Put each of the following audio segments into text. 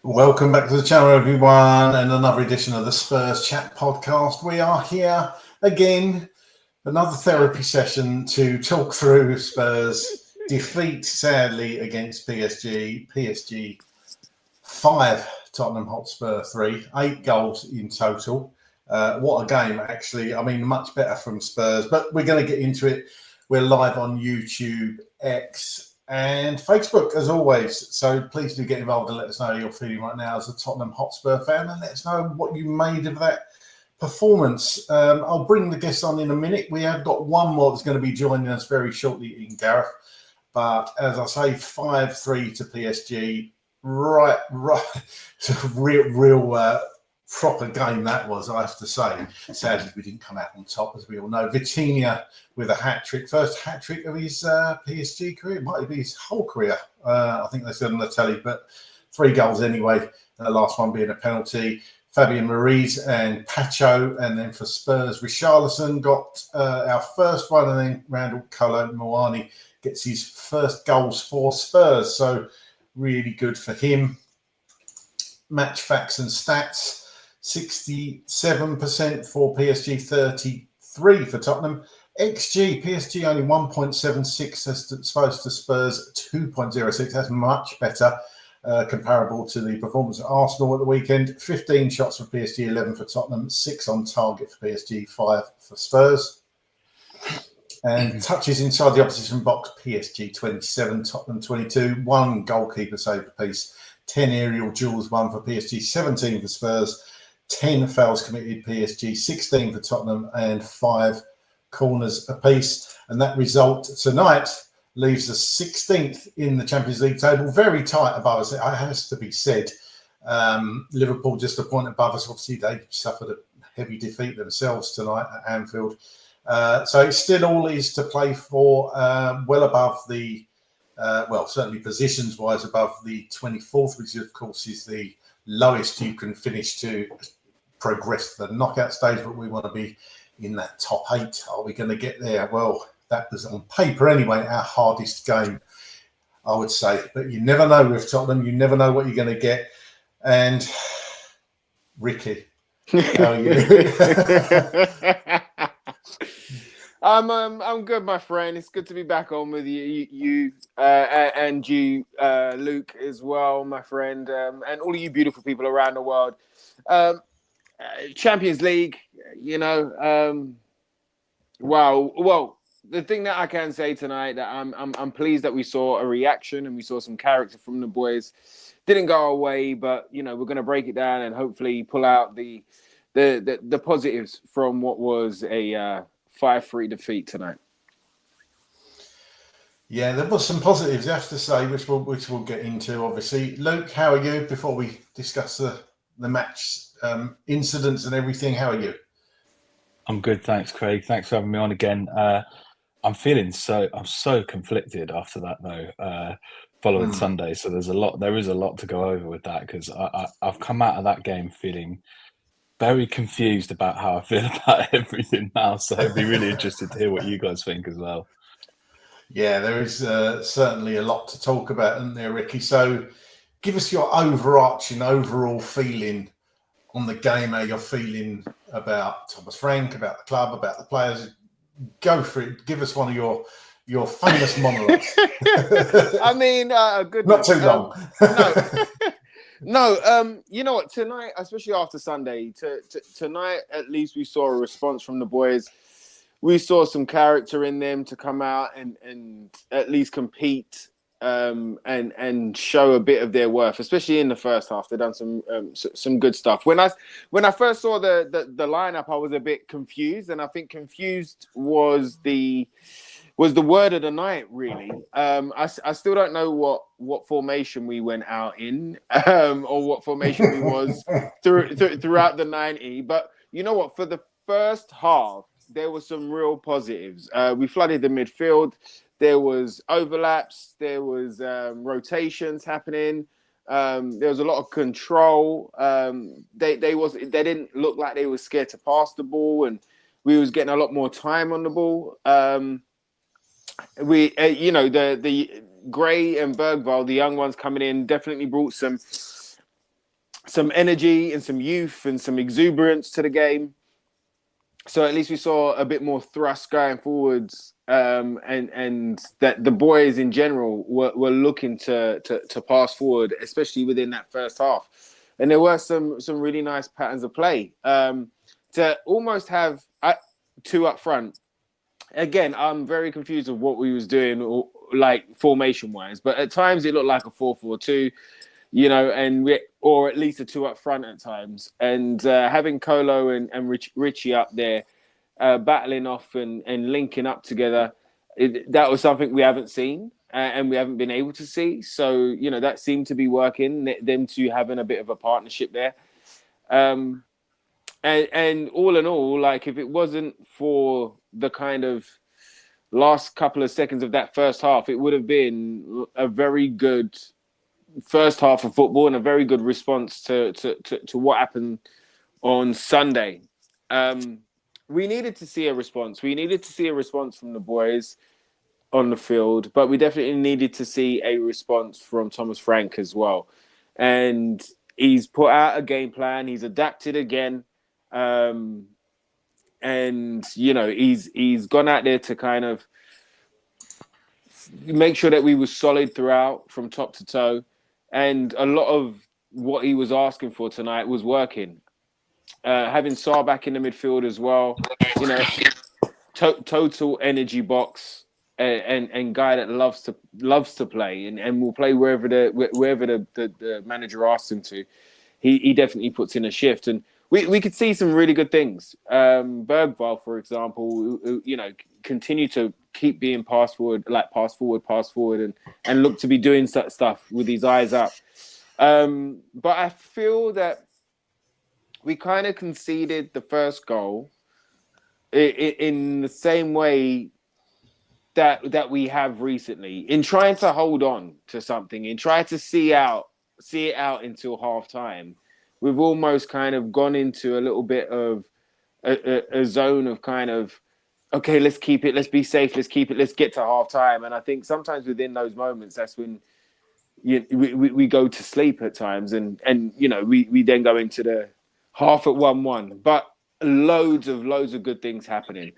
Welcome back to the channel, everyone, and another edition of the Spurs Chat Podcast. We are here again, another therapy session to talk through Spurs' defeat, sadly, against PSG. PSG 5, Tottenham Hotspur 3, 8 goals in total. What a game, actually. I mean, much better from Spurs, but we're going to get into it. We're live on YouTube, X, and Facebook, as always. So please do get involved and let us know how you're feeling right now as a Tottenham Hotspur fan, and let us know what you made of that performance. I'll bring the guest on in a minute. We have got one more that's going to be joining us very shortly in Gareth. But as I say, 5-3 to PSG. Right. real proper game that was, I have to say. Sadly, we didn't come out on top, as we all know. Vitinha with a hat-trick. First hat-trick of his PSG career. It might be his whole career. I think they said on the telly, but 3 goals anyway. The last one being a penalty. Fabian Ruiz and Pacho. And then for Spurs, Richarlison got our first one. And then Randall Kolo-Muani gets his first goals for Spurs. So really good for him. Match facts and stats. 67% for PSG, 33 for Tottenham. XG, PSG only 1.76 as opposed to Spurs 2.06. That's much better, comparable to the performance at Arsenal at the weekend. 15 shots for PSG, 11 for Tottenham, 6 on target for PSG, 5 for Spurs. And touches inside the opposition box, PSG 27, Tottenham 22, 1 goalkeeper save apiece, 10 aerial duels, 1 for PSG, 17 for Spurs, 10 fouls committed PSG, 16 for Tottenham, and 5 corners apiece. And that result tonight leaves us 16th in the Champions League table, very tight above us. It has to be said. Liverpool just a point above us. Obviously, they suffered a heavy defeat themselves tonight at Anfield. So it still all is to play for, well above the, certainly positions-wise above the 24th, which of course is the lowest you can finish to progress to the knockout stage, but we want to be in that top 8. Are we going to get there? Well, that was on paper anyway, our hardest game, I would say. But you never know with Tottenham. You never know what you're going to get. And Ricky, how are you? I'm good, my friend. It's good to be back on with you, and you, Luke, as well, my friend, and all of you beautiful people around the world. Champions League, wow. Well, the thing that I can say tonight that I'm pleased that we saw a reaction and we saw some character from the boys. Didn't go our way, but we're going to break it down and hopefully pull out the positives from what was a 5-3 defeat tonight. Yeah, there was some positives, I have to say, which we'll get into, obviously. Luke, how are you? Before we discuss the match incidents and everything, how are you? I'm good, thanks, Craig. Thanks for having me on again. I'm so conflicted after that though. Following Sunday, so there is a lot to go over with that, because I've come out of that game feeling very confused about how I feel about everything now. So I'd be really interested to hear what you guys think as well. Yeah, there is certainly a lot to talk about, isn't there, Ricky? So give us your overall feeling on the game, how you're feeling about Thomas Frank, about the club, about the players. Go for it. Give us one of your famous monologues. I mean, not too long. No, you know what? Tonight, especially after Sunday, tonight at least we saw a response from the boys. We saw some character in them to come out and at least compete and show a bit of their worth, especially in the first half. They've done some good stuff. When I first saw the lineup, I was a bit confused, and I think confused was the word of the night, really. I still don't know what formation we went out in, or what formation we was throughout the 90. But you know what? For the first half, there were some real positives. We flooded the midfield. There was overlaps. There was rotations happening. There was a lot of control. They didn't look like they were scared to pass the ball, and we was getting a lot more time on the ball. We, the Gray and Bergvall, the young ones coming in, definitely brought some some energy and some youth and some exuberance to the game. So at least we saw a bit more thrust going forwards, and that the boys in general were looking to pass forward, especially within that first half. And there were some really nice patterns of play. To almost have two up front. Again, I'm very confused of what we was doing, like formation-wise. But at times it looked like a 4-4-2. Or at least a two up front at times. And having Colo and Richie up there battling off and linking up together, that was something we haven't seen and we haven't been able to see. So, that seemed to be working, them two having a bit of a partnership there. And all in all, like if it wasn't for the kind of last couple of seconds of that first half, it would have been a very good first half of football and a very good response to what happened on Sunday. We needed to see a response. We needed to see a response from the boys on the field, but we definitely needed to see a response from Thomas Frank as well. And he's put out a game plan. He's adapted again. And, he's gone out there to kind of make sure that we were solid throughout from top to toe. And a lot of what he was asking for tonight was working. Having Sarr back in the midfield as well, total energy box and guy that loves to play and will play wherever the manager asks him to. He definitely puts in a shift, and we could see some really good things. Bergvall, for example, continue to keep being pass forward, and look to be doing such stuff with his eyes up. But I feel that we kind of conceded the first goal in the same way that we have recently, in trying to hold on to something, in trying to see it out until half time. We've almost kind of gone into a little bit of a zone of kind of, okay, let's keep it, let's be safe, let's keep it, let's get to half time. And I think sometimes within those moments, that's when we go to sleep at times, and we then go into the half at 1-1. But loads of good things happening.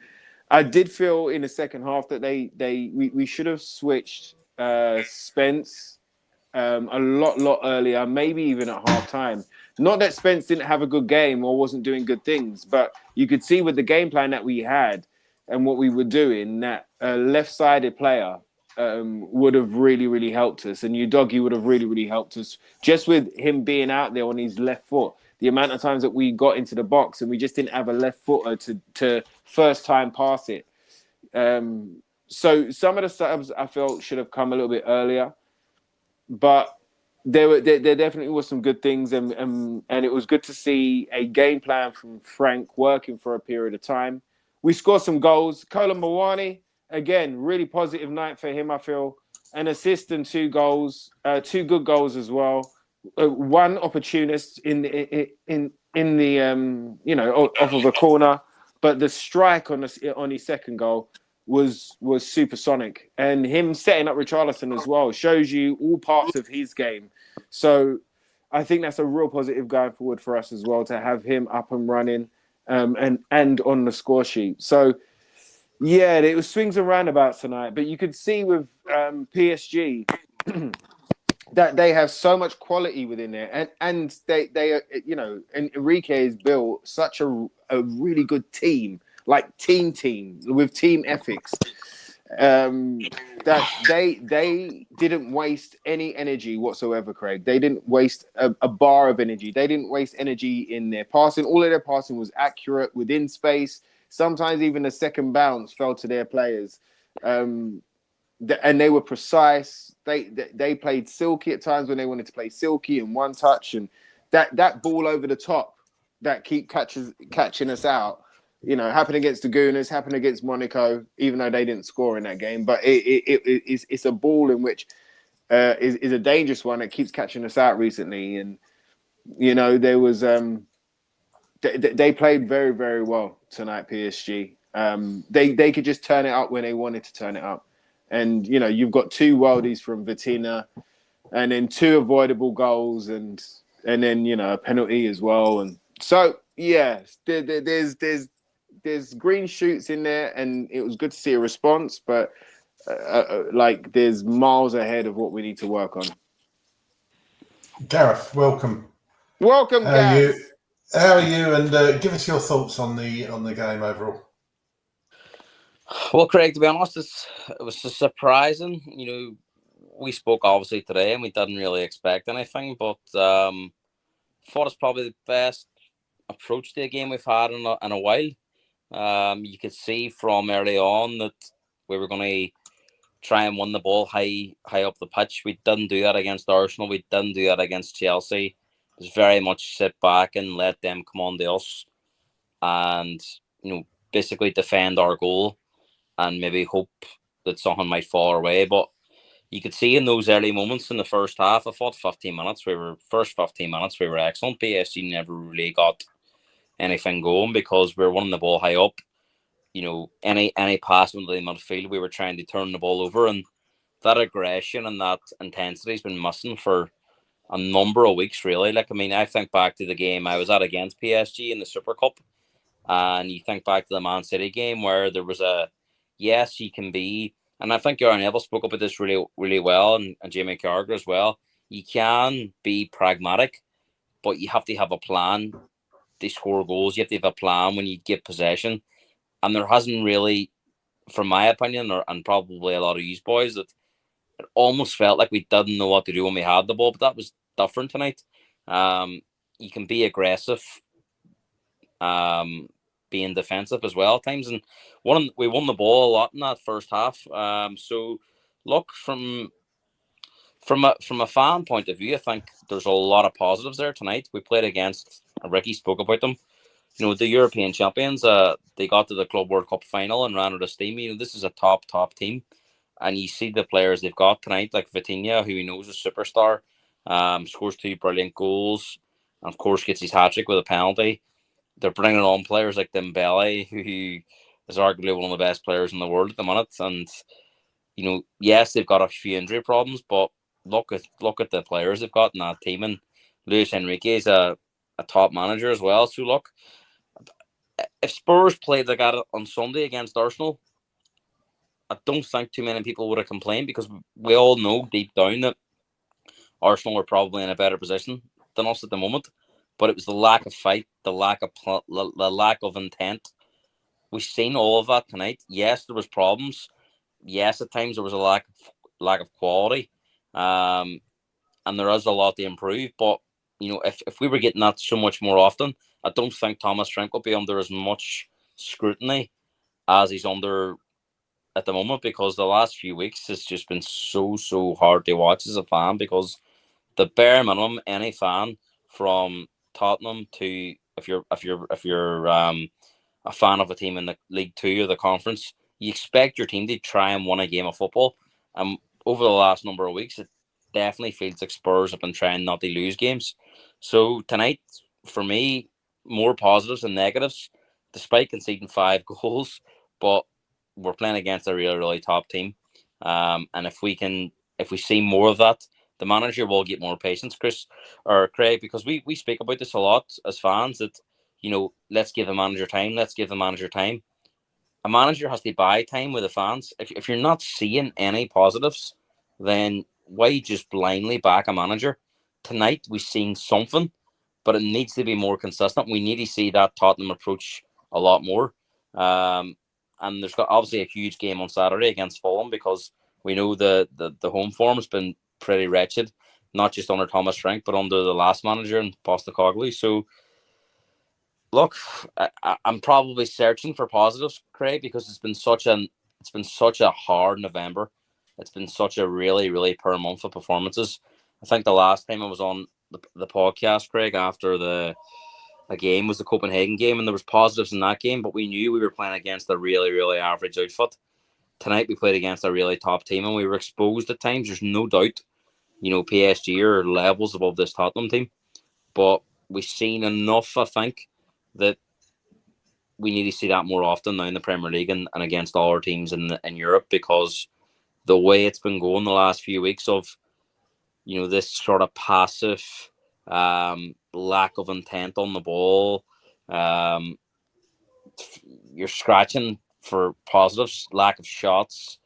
I did feel in the second half that we should have switched Spence a lot earlier, maybe even at half time. Not that Spence didn't have a good game or wasn't doing good things, but you could see with the game plan that we had and what we were doing, that a left-sided player would have really, really helped us. And Udogie would have really, really helped us just with him being out there on his left foot. The amount of times that we got into the box and we just didn't have a left footer to first time pass it. So some of the subs I felt should have come a little bit earlier, but there definitely was some good things, and it was good to see a game plan from Frank working for a period of time. We scored some goals. Kolo Muani, again, really positive night for him, I feel. An assist and 2 goals, 2 good goals as well. One opportunist in the off of a corner, but the strike on his second goal was supersonic, and him setting up Richarlison as well shows you all parts of his game. So I think that's a real positive going forward for us as well, to have him up and running and on the score sheet. So yeah, it was swings and roundabouts tonight, but you could see with PSG that they have so much quality within there, and they and Enrique has built such a really good team, like team with team ethics, that they didn't waste any energy whatsoever, Craig. They didn't waste a bar of energy. They didn't waste energy in their passing. All of their passing was accurate within space. Sometimes even the second bounce fell to their players. And they were precise. They played silky at times when they wanted to play silky and one touch, and that ball over the top that keep catching us out. Happened against the Gooners, happened against Monaco, even though they didn't score in that game. But it's a ball in which is a dangerous one that keeps catching us out recently. And there was they played very, very well tonight. PSG. They could just turn it up when they wanted to turn it up. And, you've got 2 worldies from Vitina and then 2 avoidable goals. And and then a penalty as well. And so there's green shoots in there, and it was good to see a response, but like there's miles ahead of what we need to work on. Gareth, welcome. Welcome, Gareth. How are you? And give us your thoughts on the game overall. Well, Craig, to be honest, it was just surprising. We spoke obviously today, and we didn't really expect anything, but thought it's probably the best approach to a game we've had in a while. You could see from early on that we were going to try and win the ball high up the pitch. We didn't do that against Arsenal. We didn't do that against Chelsea. It was very much sit back and let them come on to us, and basically defend our goal and maybe hope that something might fall our way. But you could see in those early moments in the first half, I thought 15 minutes we were excellent. PSG never really got anything going because we were winning the ball high up. Any pass into the midfield, we were trying to turn the ball over, and that aggression and that intensity has been missing for a number of weeks, really. I think back to the game I was at against PSG in the Super Cup, and you think back to the Man City game where there was yes, you can be, and I think Aaron Neville spoke about this really, really well, and Jamie Carragher as well. You can be pragmatic, but you have to have a plan to score goals. You have to have a plan when you get possession. And there hasn't really, from my opinion, and probably a lot of you boys, that it almost felt like we didn't know what to do when we had the ball, but that was different tonight. You can be aggressive, being defensive as well at times, and we won the ball a lot in that first half. So look, from a fan point of view, I think there's a lot of positives there tonight. We played against, Ricky spoke about them, the European champions. They got to the Club World Cup final and ran out of steam. This is a top team, and you see the players they've got tonight, like Vitinha, who he knows is a superstar, scores 2 brilliant goals, and of course gets his hat-trick with a penalty. They're bringing on players like Dembele, who is arguably one of the best players in the world at the minute. And yes, they've got a few injury problems, but look at the players they've got in that team. And Luis Enrique is a top manager as well. So look, if Spurs played like that on Sunday against Arsenal, I don't think too many people would have complained, because we all know deep down that Arsenal are probably in a better position than us at the moment. But it was the lack of fight, the lack of intent. We've seen all of that tonight. Yes, there was problems. Yes, at times there was a lack of quality, and there is a lot to improve. But if we were getting that so much more often, I don't think Thomas Frank will be under as much scrutiny as he's under at the moment, because the last few weeks has just been so hard to watch as a fan, because the bare minimum any fan from Tottenham to, if you're a fan of a team in the League 2 or the Conference, you expect your team to try and win a game of football. Over the last number of weeks, it definitely feels like Spurs have been trying not to lose games. So tonight, for me, more positives than negatives, despite conceding 5 goals. But we're playing against a really, really top team, and if we see more of that, the manager will get more patience, Chris or Craig, because we speak about this a lot as fans, that let's give the manager time. Let's give the manager time. A manager has to buy time with the fans. If you're not seeing any positives, then why just blindly back a manager? Tonight we've seen something, but it needs to be more consistent. We need to see that Tottenham approach a lot more. And there's got obviously a huge game on Saturday against Fulham, because we know the home form has been pretty wretched, not just under Thomas Frank, but under the last manager and Postecoglou. So look, I'm probably searching for positives, Craig, because it's been such a hard November. It's been such a really, really poor month of performances. I think the last time I was on the podcast, Craig, after a game was the Copenhagen game, and there was positives in that game, but we knew we were playing against a really, really average outfit. Tonight we played against a really top team, and we were exposed at times. There's no doubt, PSG are levels above this Tottenham team, but we've seen enough, I think, that we need to see that more often now in the Premier League and against all our teams in Europe, because the way it's been going the last few weeks of, this sort of passive lack of intent on the ball. You're scratching for positives, lack of shots.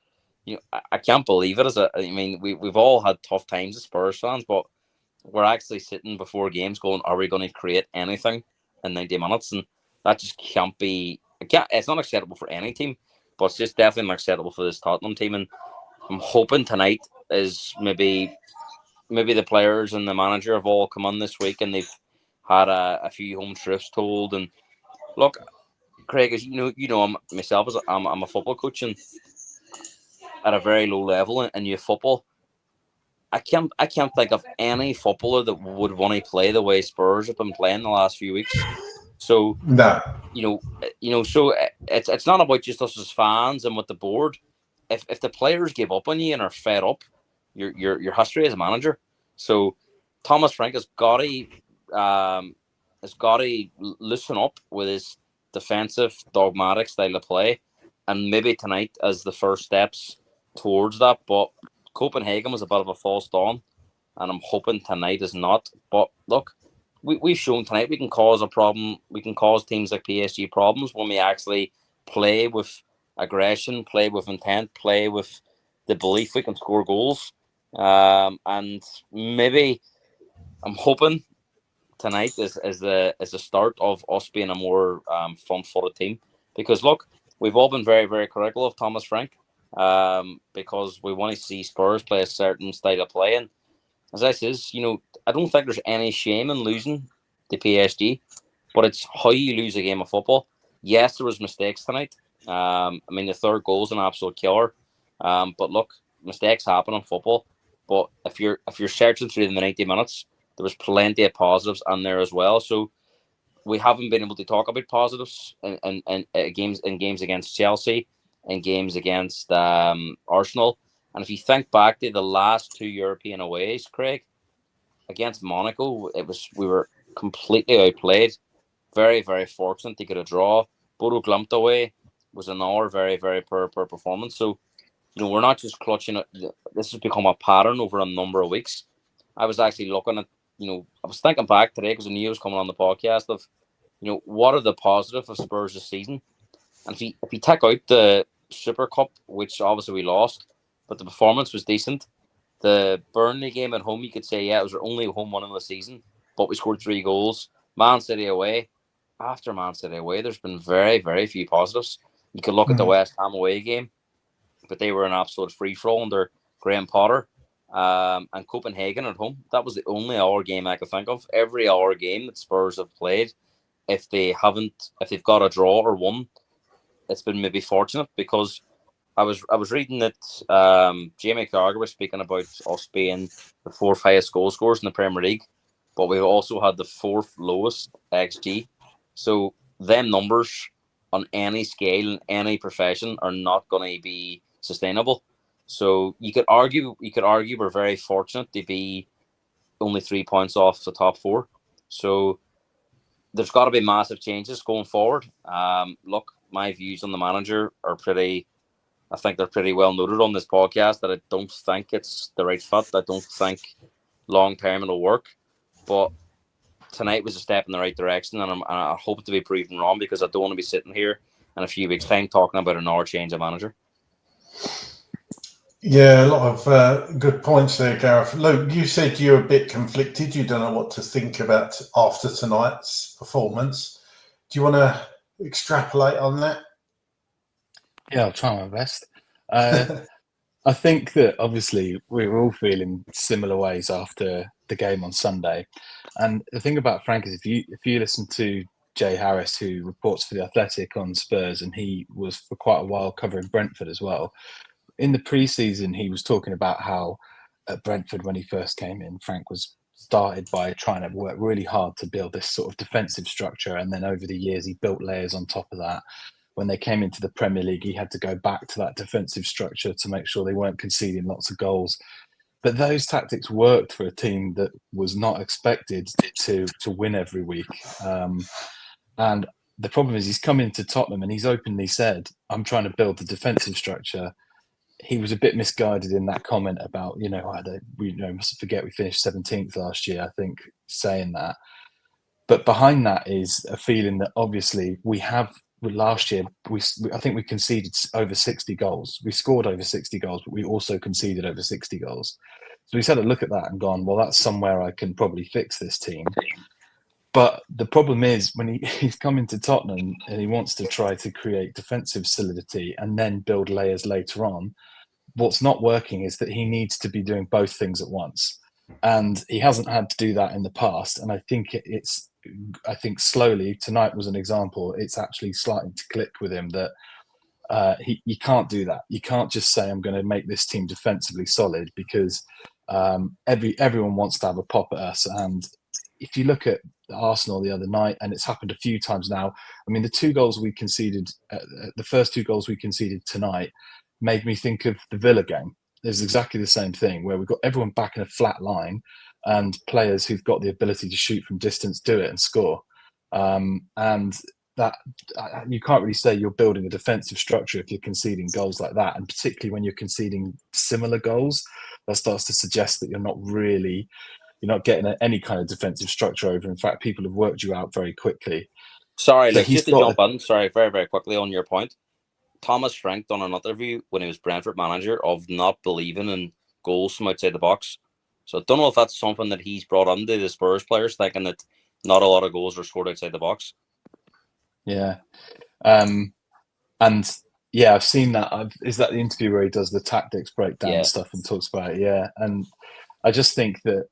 I can't believe it. I mean, we've all had tough times as Spurs fans, but we're actually sitting before games going, are we going to create anything in 90 minutes? And that just can't be. It's not acceptable for any team, but it's just definitely not acceptable for this Tottenham team. And I'm hoping tonight is maybe the players and the manager have all come on this week and they've had a few home truths told. And look, Craig, as you know, myself as I'm a football coach and at a very low level in youth football. I can't think of any footballer that would want to play the way Spurs have been playing the last few weeks. So No. So it's not about just us as fans and with the board. If the players give up on you and are fed up, your history as a manager. So Thomas Frank has got to loosen up with his defensive, dogmatic style of play, and maybe tonight as the first steps towards that. But Copenhagen was a bit of a false dawn, and I'm hoping tonight is not. But look, we've shown tonight we can cause a problem. We can cause teams like PSG problems when we actually play with aggression, play with intent, play with the belief we can score goals. And maybe I'm hoping tonight is the start of us being a more front-footed team. Because look, we've all been very, very critical of Thomas Frank. Because we want to see Spurs play a certain style of play. And as I says, I don't think there's any shame in losing to PSG, but it's how you lose a game of football. Yes, there was mistakes tonight. I mean, the third goal is an absolute killer. But look, mistakes happen in football. But if you're searching through the 90 minutes, there was plenty of positives on there as well. So we haven't been able to talk about positives in games against Chelsea and games against Arsenal. And if you think back to the last two European aways, Craig, against Monaco, we were completely outplayed. Very, very fortunate to get a draw. Bodo Glimt away was another very, very poor performance. So, we're not just clutching it. This has become a pattern over a number of weeks. I was actually looking at, I was thinking back today because I knew I was coming on the podcast of, what are the positives of Spurs this season? And if you take out the Super Cup, which obviously we lost, but the performance was decent. The Burnley game at home, you could say, it was our only home win of the season, but we scored 3 goals. Man City away, after Man City away, there's been very, very few positives. You could look at the West Ham away game, but they were an absolute free-for-all under Graham Potter. And Copenhagen at home, that was the only hour game I could think of. Every hour game that Spurs have played, if they've got a draw or won, it's been maybe fortunate because I was reading that Jamie Carragher was speaking about us being the 4th highest goal scorers in the Premier League, but we've also had the 4th lowest XG. So them numbers on any scale in any profession are not going to be sustainable. So you could argue we're very fortunate to be only 3 points off the top 4. So there's got to be massive changes going forward. Look, my views on the manager are I think they're pretty well noted on this podcast that I don't think it's the right fit. I don't think long term it'll work. But tonight was a step in the right direction, and I hope to be proven wrong because I don't want to be sitting here in a few weeks' time talking about an hour change of manager. Yeah, a lot of good points there, Gareth. Luke, you said you're a bit conflicted. You don't know what to think about after tonight's performance. Do you want to extrapolate on that? Yeah, I'll try my best. I think that obviously we were all feeling similar ways after the game on Sunday. And the thing about Frank is if you listen to Jay Harris, who reports for The Athletic on Spurs, and he was for quite a while covering Brentford as well. In the pre-season, he was talking about how at Brentford, when he first came in, Frank was started by trying to work really hard to build this sort of defensive structure. And then over the years, he built layers on top of that. When they came into the Premier League, he had to go back to that defensive structure to make sure they weren't conceding lots of goals. But those tactics worked for a team that was not expected to win every week. And the problem is he's come into Tottenham and he's openly said, I'm trying to build the defensive structure. He was a bit misguided in that comment about, we mustn't forget we finished 17th last year. I think saying that. But behind that is a feeling that obviously we have. Last year, I think we conceded over 60 goals. We scored over 60 goals, but we also conceded over 60 goals. So we had a look at that and gone, well, that's somewhere I can probably fix this team. But the problem is when he's coming to Tottenham and he wants to try to create defensive solidity and then build layers later on, what's not working is that he needs to be doing both things at once. And he hasn't had to do that in the past. And I think I think slowly, tonight was an example, it's actually starting to click with him that you can't do that. You can't just say, I'm going to make this team defensively solid, because everyone wants to have a pop at us. And if you look at Arsenal the other night, and it's happened a few times now, I mean, the first two goals we conceded tonight made me think of the Villa game. There's exactly the same thing, where we've got everyone back in a flat line and players who've got the ability to shoot from distance do it and score. And that you can't really say you're building a defensive structure if you're conceding goals like that. And particularly when you're conceding similar goals, that starts to suggest that you're not getting any kind of defensive structure over. In fact, people have worked you out very quickly. Sorry, so just to jump in, very, very quickly on your point. Thomas Frank done an interview when he was Brentford manager of not believing in goals from outside the box. So I don't know if that's something that he's brought into the Spurs players, thinking that not a lot of goals are scored outside the box. Yeah. And yeah, I've seen that. Is that the interview where he does the tactics breakdown and stuff and talks about it? Yeah. And I just think that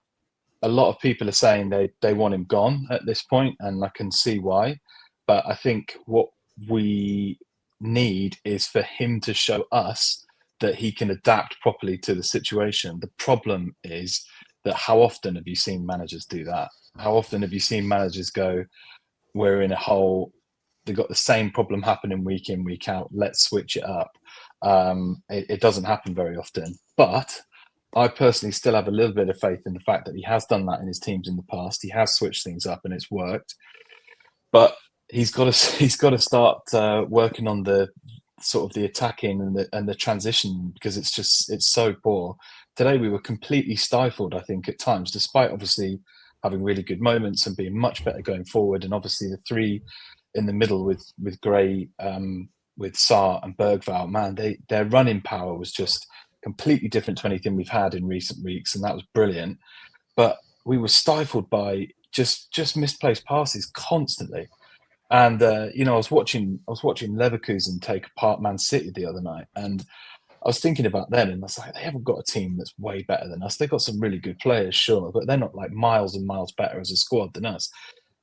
a lot of people are saying they want him gone at this point, and I can see why. But I think what we need is for him to show us that he can adapt properly to the situation. The problem is that how often have you seen managers do that? How often have you seen managers go, we're in a hole, they've got the same problem happening week in, week out, let's switch it up. It doesn't happen very often. But I personally still have a little bit of faith in the fact that he has done that in his teams in the past. He has switched things up and it's worked. But he's got to start working on the sort of the attacking and the transition, because it's so poor. Today we were completely stifled, I think, at times, despite obviously having really good moments and being much better going forward. And obviously the three in the middle with Gray, with Sarr and Bergvall, man, their running power was just completely different to anything we've had in recent weeks, and that was brilliant. But we were stifled by just misplaced passes constantly. And I was watching Leverkusen take apart Man City the other night, and I was thinking about them, and I was like, they haven't got a team that's way better than us. They've got some really good players, sure, but they're not like miles and miles better as a squad than us.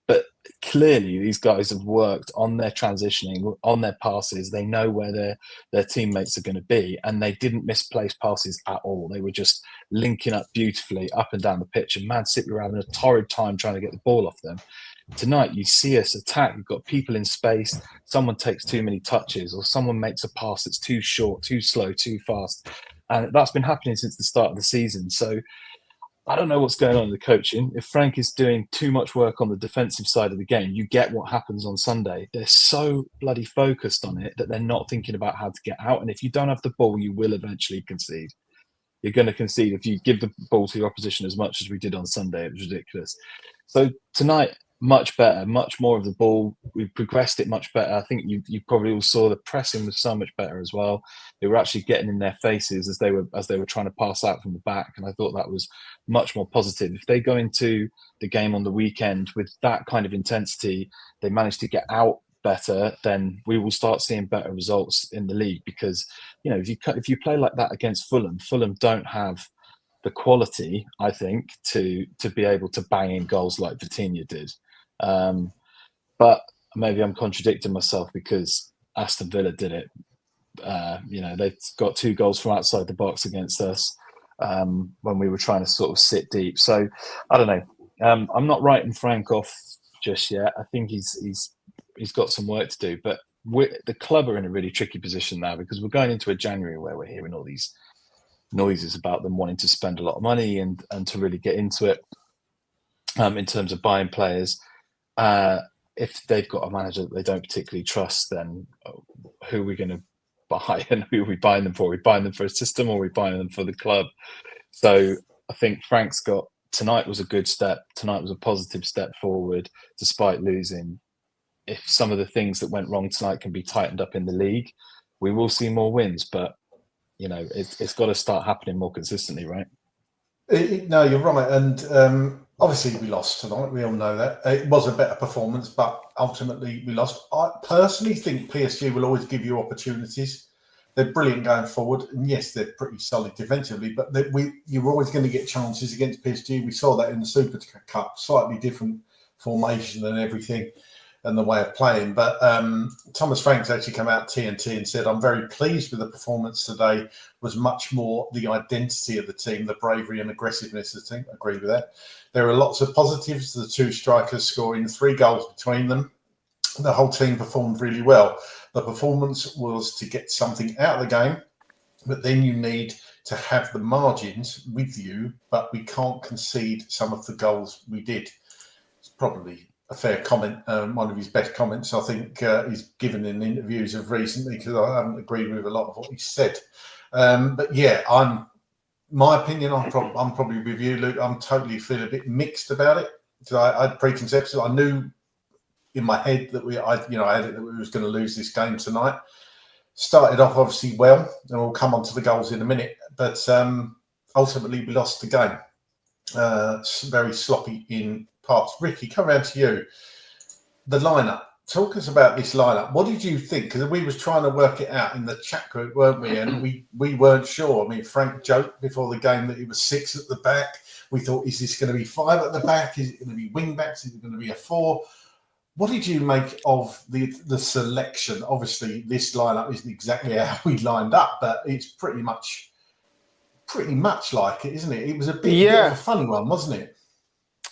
But clearly, these guys have worked on their transitioning, on their passes. They know where their teammates are going to be, and they didn't misplace passes at all. They were just linking up beautifully up and down the pitch, and Man City were having a torrid time trying to get the ball off them. Tonight, you see us attack. You've got people in space. Someone takes too many touches, or someone makes a pass that's too short, too slow, too fast. And that's been happening since the start of the season. So I don't know what's going on in the coaching. If Frank is doing too much work on the defensive side of the game, you get what happens on Sunday. They're so bloody focused on it that they're not thinking about how to get out. And if you don't have the ball, you will eventually concede. You're going to concede if you give the ball to your opposition as much as we did on Sunday. It was ridiculous. So tonight, much better, much more of the ball. We progressed it much better. I think you probably all saw the pressing was so much better as well. They were actually getting in their faces as they were trying to pass out from the back, and I thought that was much more positive. If they go into the game on the weekend with that kind of intensity, they manage to get out better, then we will start seeing better results in the league. Because if you play like that against Fulham don't have the quality, I think, to be able to bang in goals like Vitinha did. But maybe I'm contradicting myself, because Aston Villa did it. They got 2 goals from outside the box against us when we were trying to sort of sit deep. So I don't know. I'm not writing Frank off just yet. I think he's got some work to do. But the club are in a really tricky position now, because we're going into a January where we're hearing all these noises about them wanting to spend a lot of money and to really get into it in terms of buying players. If they've got a manager that they don't particularly trust, then who are we going to buy, and who are we buying them for? Are we buying them for a system, or are we buying them for the club? So I think Frank's got tonight was a good step. Tonight was a positive step forward, despite losing. If some of the things that went wrong tonight can be tightened up in the league, we will see more wins. But it's got to start happening more consistently, right? No, you're right, and obviously we lost tonight. We all know that it was a better performance, but ultimately we lost. I personally think PSG will always give you opportunities. They're brilliant going forward, and yes, they're pretty solid defensively. But you're always going to get chances against PSG. We saw that in the Super Cup, slightly different formation and everything, and the way of playing. But Thomas Frank's actually come out TNT and said, "I'm very pleased with the performance today. Was much more the identity of the team, the bravery and aggressiveness of the team." I agree with that. There are lots of positives. The two strikers scoring 3 goals between them. The whole team performed really well. The performance was to get something out of the game, but then you need to have the margins with you, but we can't concede some of the goals we did. It's probably a fair comment, one of his best comments, I think, he's given in interviews of recently, because I haven't agreed with a lot of what he said. But yeah, my opinion, I'm probably with you, Luke. I'm totally feel a bit mixed about it. So I had preconceptions. I knew in my head that I had it that we was going to lose this game tonight. Started off obviously well, and we'll come on to the goals in a minute. But ultimately, we lost the game. Very sloppy in parts. Ricky, come around to you. The lineup. Talk us about this lineup. What did you think? Because we was trying to work it out in the chat group, weren't we? And we weren't sure. I mean, Frank joked before the game that it was 6 at the back. We thought, is this going to be 5 at the back? Is it going to be wing backs? Is it going to be a 4? What did you make of the selection? Obviously, this lineup isn't exactly how we lined up, but it's pretty much like it, isn't it? It was a bit of a funny one, wasn't it?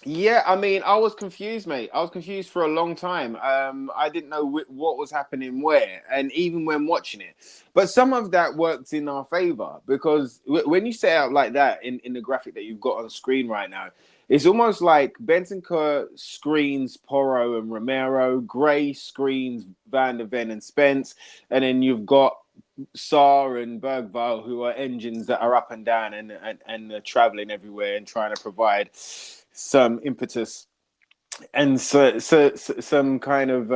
Yeah, I mean, I was confused, mate. I was confused for a long time. I didn't know what was happening where, and even when watching it. But some of that worked in our favour, because when you set out like that in the graphic that you've got on screen right now, it's almost like Bentancur screens Porro and Romero, Gray screens Van der Ven and Spence, and then you've got Sarr and Bergvall, who are engines that are up and down and travelling everywhere and trying to provide some impetus and so some kind of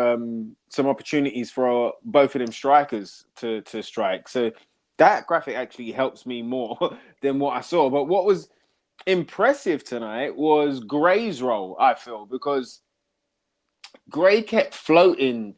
some opportunities for both of them strikers to strike. So that graphic actually helps me more than what I saw. But what was impressive tonight was Gray's role, I feel, because Gray kept floating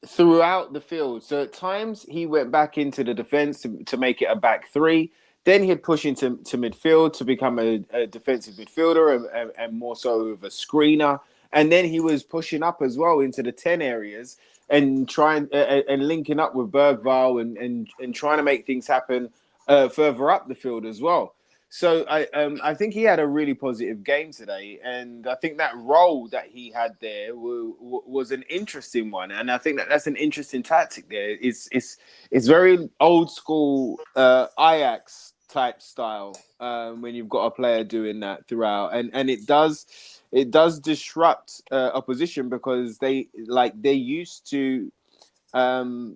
throughout the field. So at times he went back into the defense to make it a back 3. Then he'd push into midfield to become a defensive midfielder and more so of a screener. And then he was pushing up as well into the 10 areas and trying and linking up with Bergvall and trying to make things happen further up the field as well. So I think he had a really positive game today, and I think that role that he had there was an interesting one, and I think that's an interesting tactic there. It's very old school Ajax type style when you've got a player doing that throughout, and it does disrupt opposition, because they're used to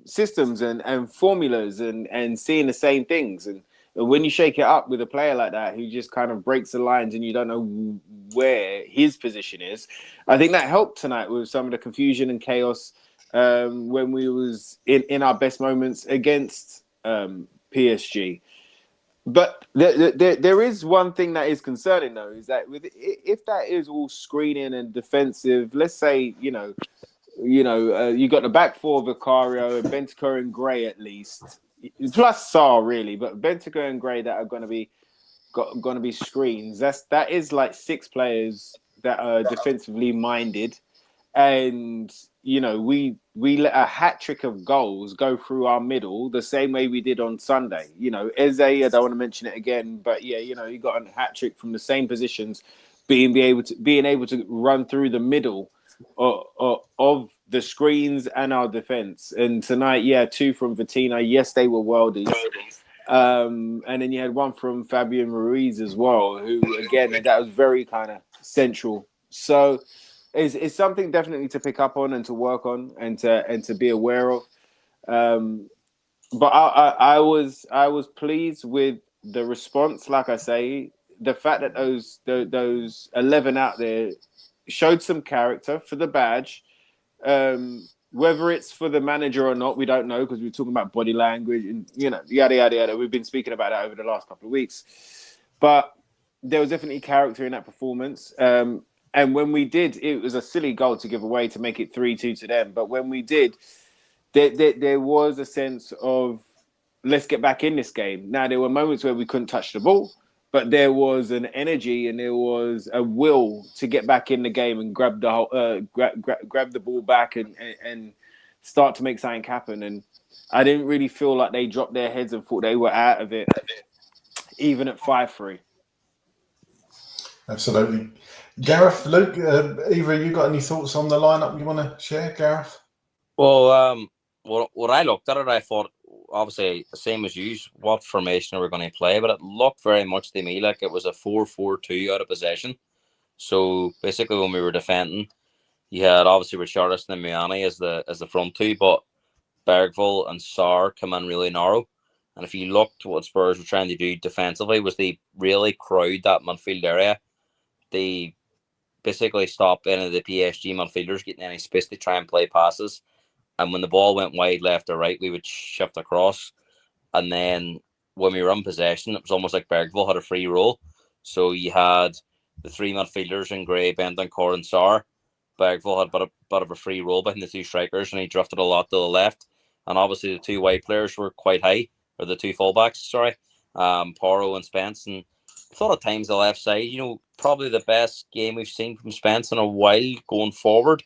systems and formulas and seeing the same things. And when you shake it up with a player like that who just kind of breaks the lines and you don't know where his position is, I think that helped tonight with some of the confusion and chaos when we was in our best moments against PSG. But there is one thing that is concerning, though, is that if that is all screening and defensive, let's say, you got the back 4, Vicario, Bentancur and Gray at least, plus Sarr really, but Bentancur and Gray that are going to be screens. That is like 6 players that are defensively minded, and we let a hat trick of goals go through our middle the same way we did on Sunday. Eze, I don't want to mention it again, but yeah, you got a hat trick from the same positions, being able to run through the middle of the screens and our defense. And tonight, 2 from Vitina. Yes, they were worldies. And then you had 1 from Fabian Ruiz as well, who again, that was very kind of central. So it's something definitely to pick up on and to work on and to be aware of. But I was pleased with the response. Like I say, the fact that those 11 out there showed some character for the badge. Whether it's for the manager or not, we don't know, because we're talking about body language and, yada, yada, yada. We've been speaking about that over the last couple of weeks. But there was definitely character in that performance. And when we did, it was a silly goal to give away to make it 3-2 to them. But when we did, there was a sense of, let's get back in this game. Now, there were moments where we couldn't touch the ball, but there was an energy and there was a will to get back in the game and grab the ball back and start to make something happen. And I didn't really feel like they dropped their heads and thought they were out of it, even at 5-3. Absolutely. Gareth, Luke, either of you got any thoughts on the lineup you want to share, Gareth? Well, when I looked at it, I thought, obviously, the same as you, what formation are we going to play? But it looked very much to me like it was a 4-4-2 out of possession. So basically, when we were defending, you had obviously Richarlison and Miani as the front two, but Bergvall and Sarr come in really narrow. And if you looked what Spurs were trying to do defensively, was they really crowd that midfield area. They basically stopped any of the PSG midfielders getting any space to try and play passes. And when the ball went wide left or right, we would shift across. And then when we were in possession, it was almost like Bergvall had a free roll. So you had the three midfielders in Gray, Bentancur and Sarr. Bergvall had a bit of a free roll behind the two strikers, and he drifted a lot to the left. And obviously the two wide players were quite high, or the two fullbacks, sorry, Porro and Spence. And I thought at times the left side, probably the best game we've seen from Spence in a while going forward.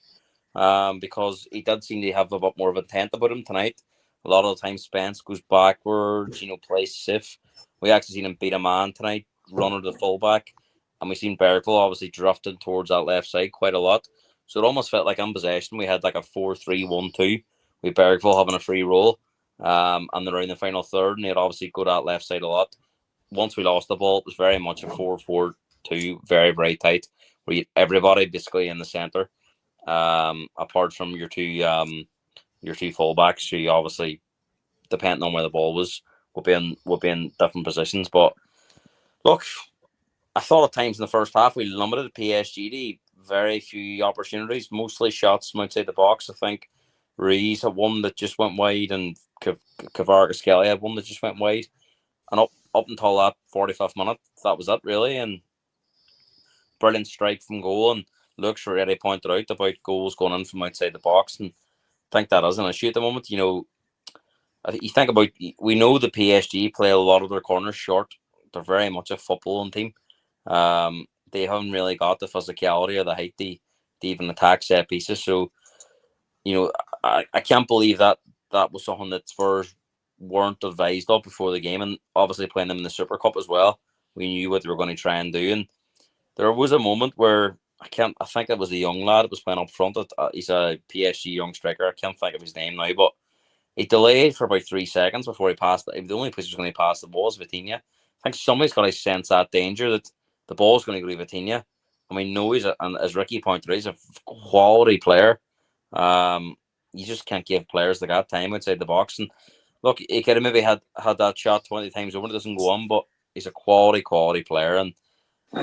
Because he did seem to have a bit more of intent about him tonight. A lot of the time Spence goes backwards, plays stiff. We actually seen him beat a man tonight, running to the fullback. And we seen Bergvall obviously drifting towards that left side quite a lot. So it almost felt like in possession we had like a 4-3-1-2 with Bergvall having a free roll. And around the final third, and he'd obviously go that left side a lot. Once we lost the ball, it was very much a 4-4-2, very, very tight, where everybody basically in the centre. Apart from your two fullbacks, who obviously, depending on where the ball was, would be in different positions. But look, I thought at times in the first half we limited PSG to very few opportunities, mostly shots from outside the box. I think Ruiz had one that just went wide, and Kvaratskhelia had one that just went wide. And up until that 45th minute, that was it really. And brilliant strike from goal, and Luke's already pointed out about goals going in from outside the box, and I think that is an issue at the moment. You think about, we know the PSG play a lot of their corners short. They're very much a footballing team. They haven't really got the physicality or the height to even attack set pieces. So, I can't believe that was something that Spurs weren't advised of before the game, and obviously playing them in the Super Cup as well. We knew what they were going to try and do, and there was a moment where I think it was the young lad that was playing up front. He's a PSG young striker. I can't think of his name now, but he delayed for about 3 seconds before he passed. The only place he was going to pass the ball is Vitinha. I think somebody's got to sense that danger that the ball's going to go to Vitinha. I mean, no, and as Ricky pointed out, he's a quality player. You just can't give players like that time outside the box. And look, he could have maybe had that shot 20 times over. It doesn't go on, but he's a quality player, and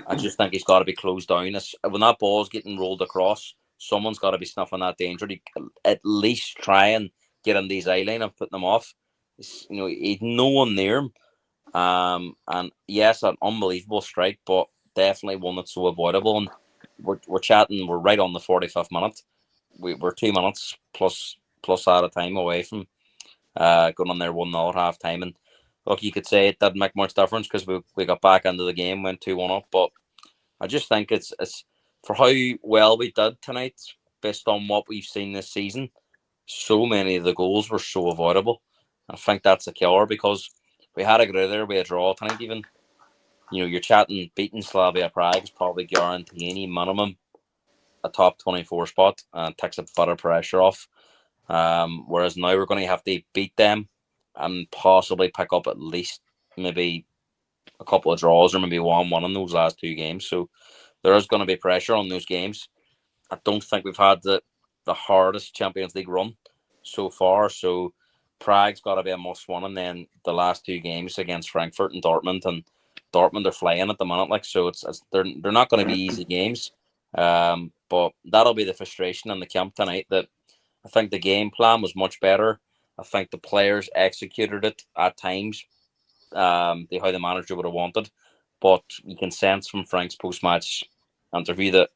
I just think he's got to be closed down. When that ball's getting rolled across, someone's got to be snuffing that danger to at least try and get in these eye line and put them off. He'd no one near him. And yes, an unbelievable strike, but definitely one that's so avoidable. And we're chatting, we're right on the 45th minute. We're 2 minutes plus out of time away from going on there 1-0 at half time. And look, you could say it didn't make much difference because we got back into the game, went 2-1 up. But I just think it's for how well we did tonight, based on what we've seen this season. So many of the goals were so avoidable. I think that's a killer, because we had a go there, we had a draw tonight even. You're chatting beating Slavia Prague is probably guaranteeing minimum a top 24 spot and takes a bit of pressure off. Whereas now we're going to have to beat them and possibly pick up at least maybe a couple of draws or maybe 1-1 in those last 2 games. So there is going to be pressure on those games. I don't think we've had the hardest Champions League run so far. So Prague's got to be a must-win, and then the last 2 games against Frankfurt and Dortmund, and Dortmund are flying at the minute, like, so they're not going to be easy games. But that'll be the frustration in the camp tonight. That I think the game plan was much better. I think the players executed it at times, how the manager would have wanted. But you can sense from Frank's post-match interview that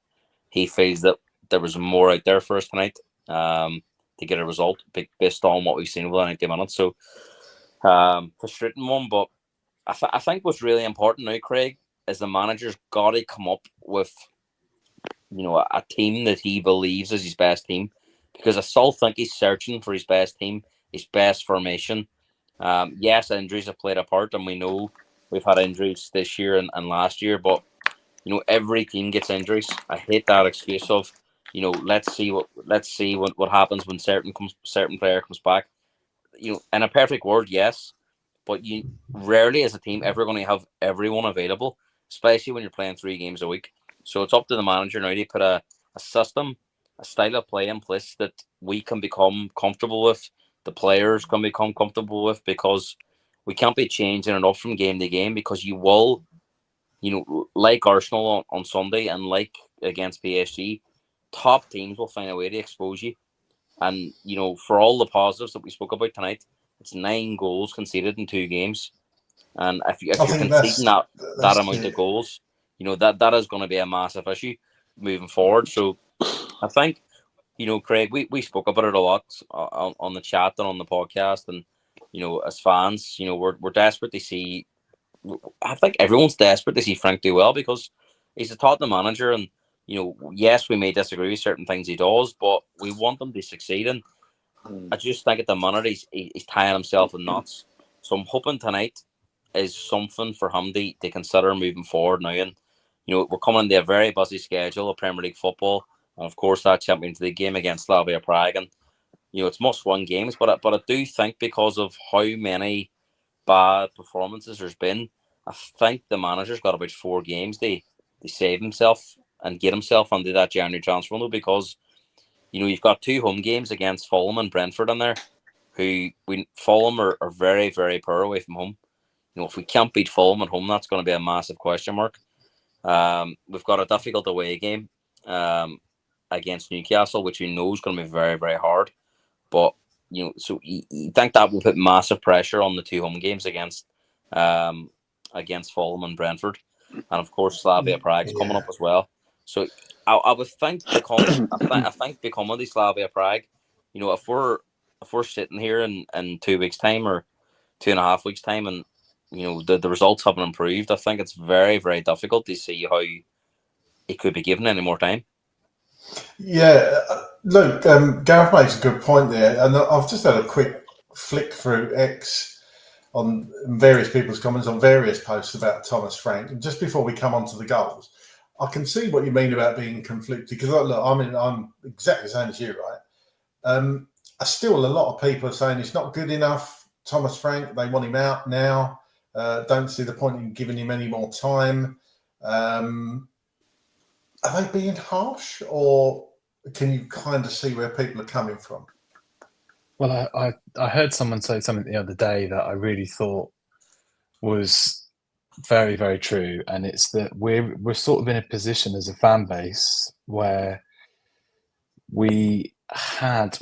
he feels that there was more out there for us tonight to get a result based on what we've seen over the 90 minutes. So frustrating one, but I think what's really important now, Craig, is the manager's got to come up with a team that he believes is his best team, because I still think he's searching for his best team, his best formation. Yes, injuries have played a part, and we know we've had injuries this year and last year, but every team gets injuries. I hate that excuse of let's see what happens when certain player comes back. In a perfect world, yes, but you rarely as a team ever going to have everyone available, especially when you're playing 3 games a week. So it's up to the manager now to put a system, a style of play in place that we can become comfortable with, the players can become comfortable with, because we can't be changing it up from game to game, because you will, like Arsenal on Sunday and like against PSG, top teams will find a way to expose you. And, for all the positives that we spoke about tonight, it's 9 goals conceded in 2 games. And if you're conceding that amount of goals, that is going to be a massive issue moving forward. So I think, Craig, we spoke about it a lot on the chat and on the podcast. And, as fans, we're desperate to see. I think everyone's desperate to see Frank do well, because he's a Tottenham manager. And, yes, we may disagree with certain things he does, but we want him to succeed. And I just think at the minute he's tying himself in knots. So I'm hoping tonight is something for him to consider moving forward now. And, we're coming into a very busy schedule of Premier League football. And, of course, that Champions League game against Slavia Prague. And, it's must-win games. But I do think, because of how many bad performances there's been, I think the manager's got about 4 games to save himself and get himself onto that January transfer window, because you've got 2 home games against Fulham and Brentford in there, Fulham are very, very poor away from home. If we can't beat Fulham at home, that's going to be a massive question mark. We've got a difficult away game against Newcastle, which we know is going to be very, very hard. But so you think that will put massive pressure on the 2 home games against Fulham and Brentford, and of course Slavia Prague's coming up as well. So I would think I think becoming the Slavia Prague, if we're sitting here in 2 weeks' time or 2.5 weeks' time, and the results haven't improved, I think it's very, very difficult to see how he could be given any more time. Yeah, look, Gareth makes a good point there, and I've just had a quick flick through X on various people's comments on various posts about Thomas Frank. And just before we come on to the goals, I can see what you mean about being conflicted, because look, I'm exactly the same as you, right? Still, a lot of people are saying it's not good enough. Thomas Frank, they want him out now. Don't see the point in giving him any more time. Are they being harsh, or can you kind of see where people are coming from? Well, I heard someone say something the other day that I really thought was very, very true, and it's that we're sort of in a position as a fan base where we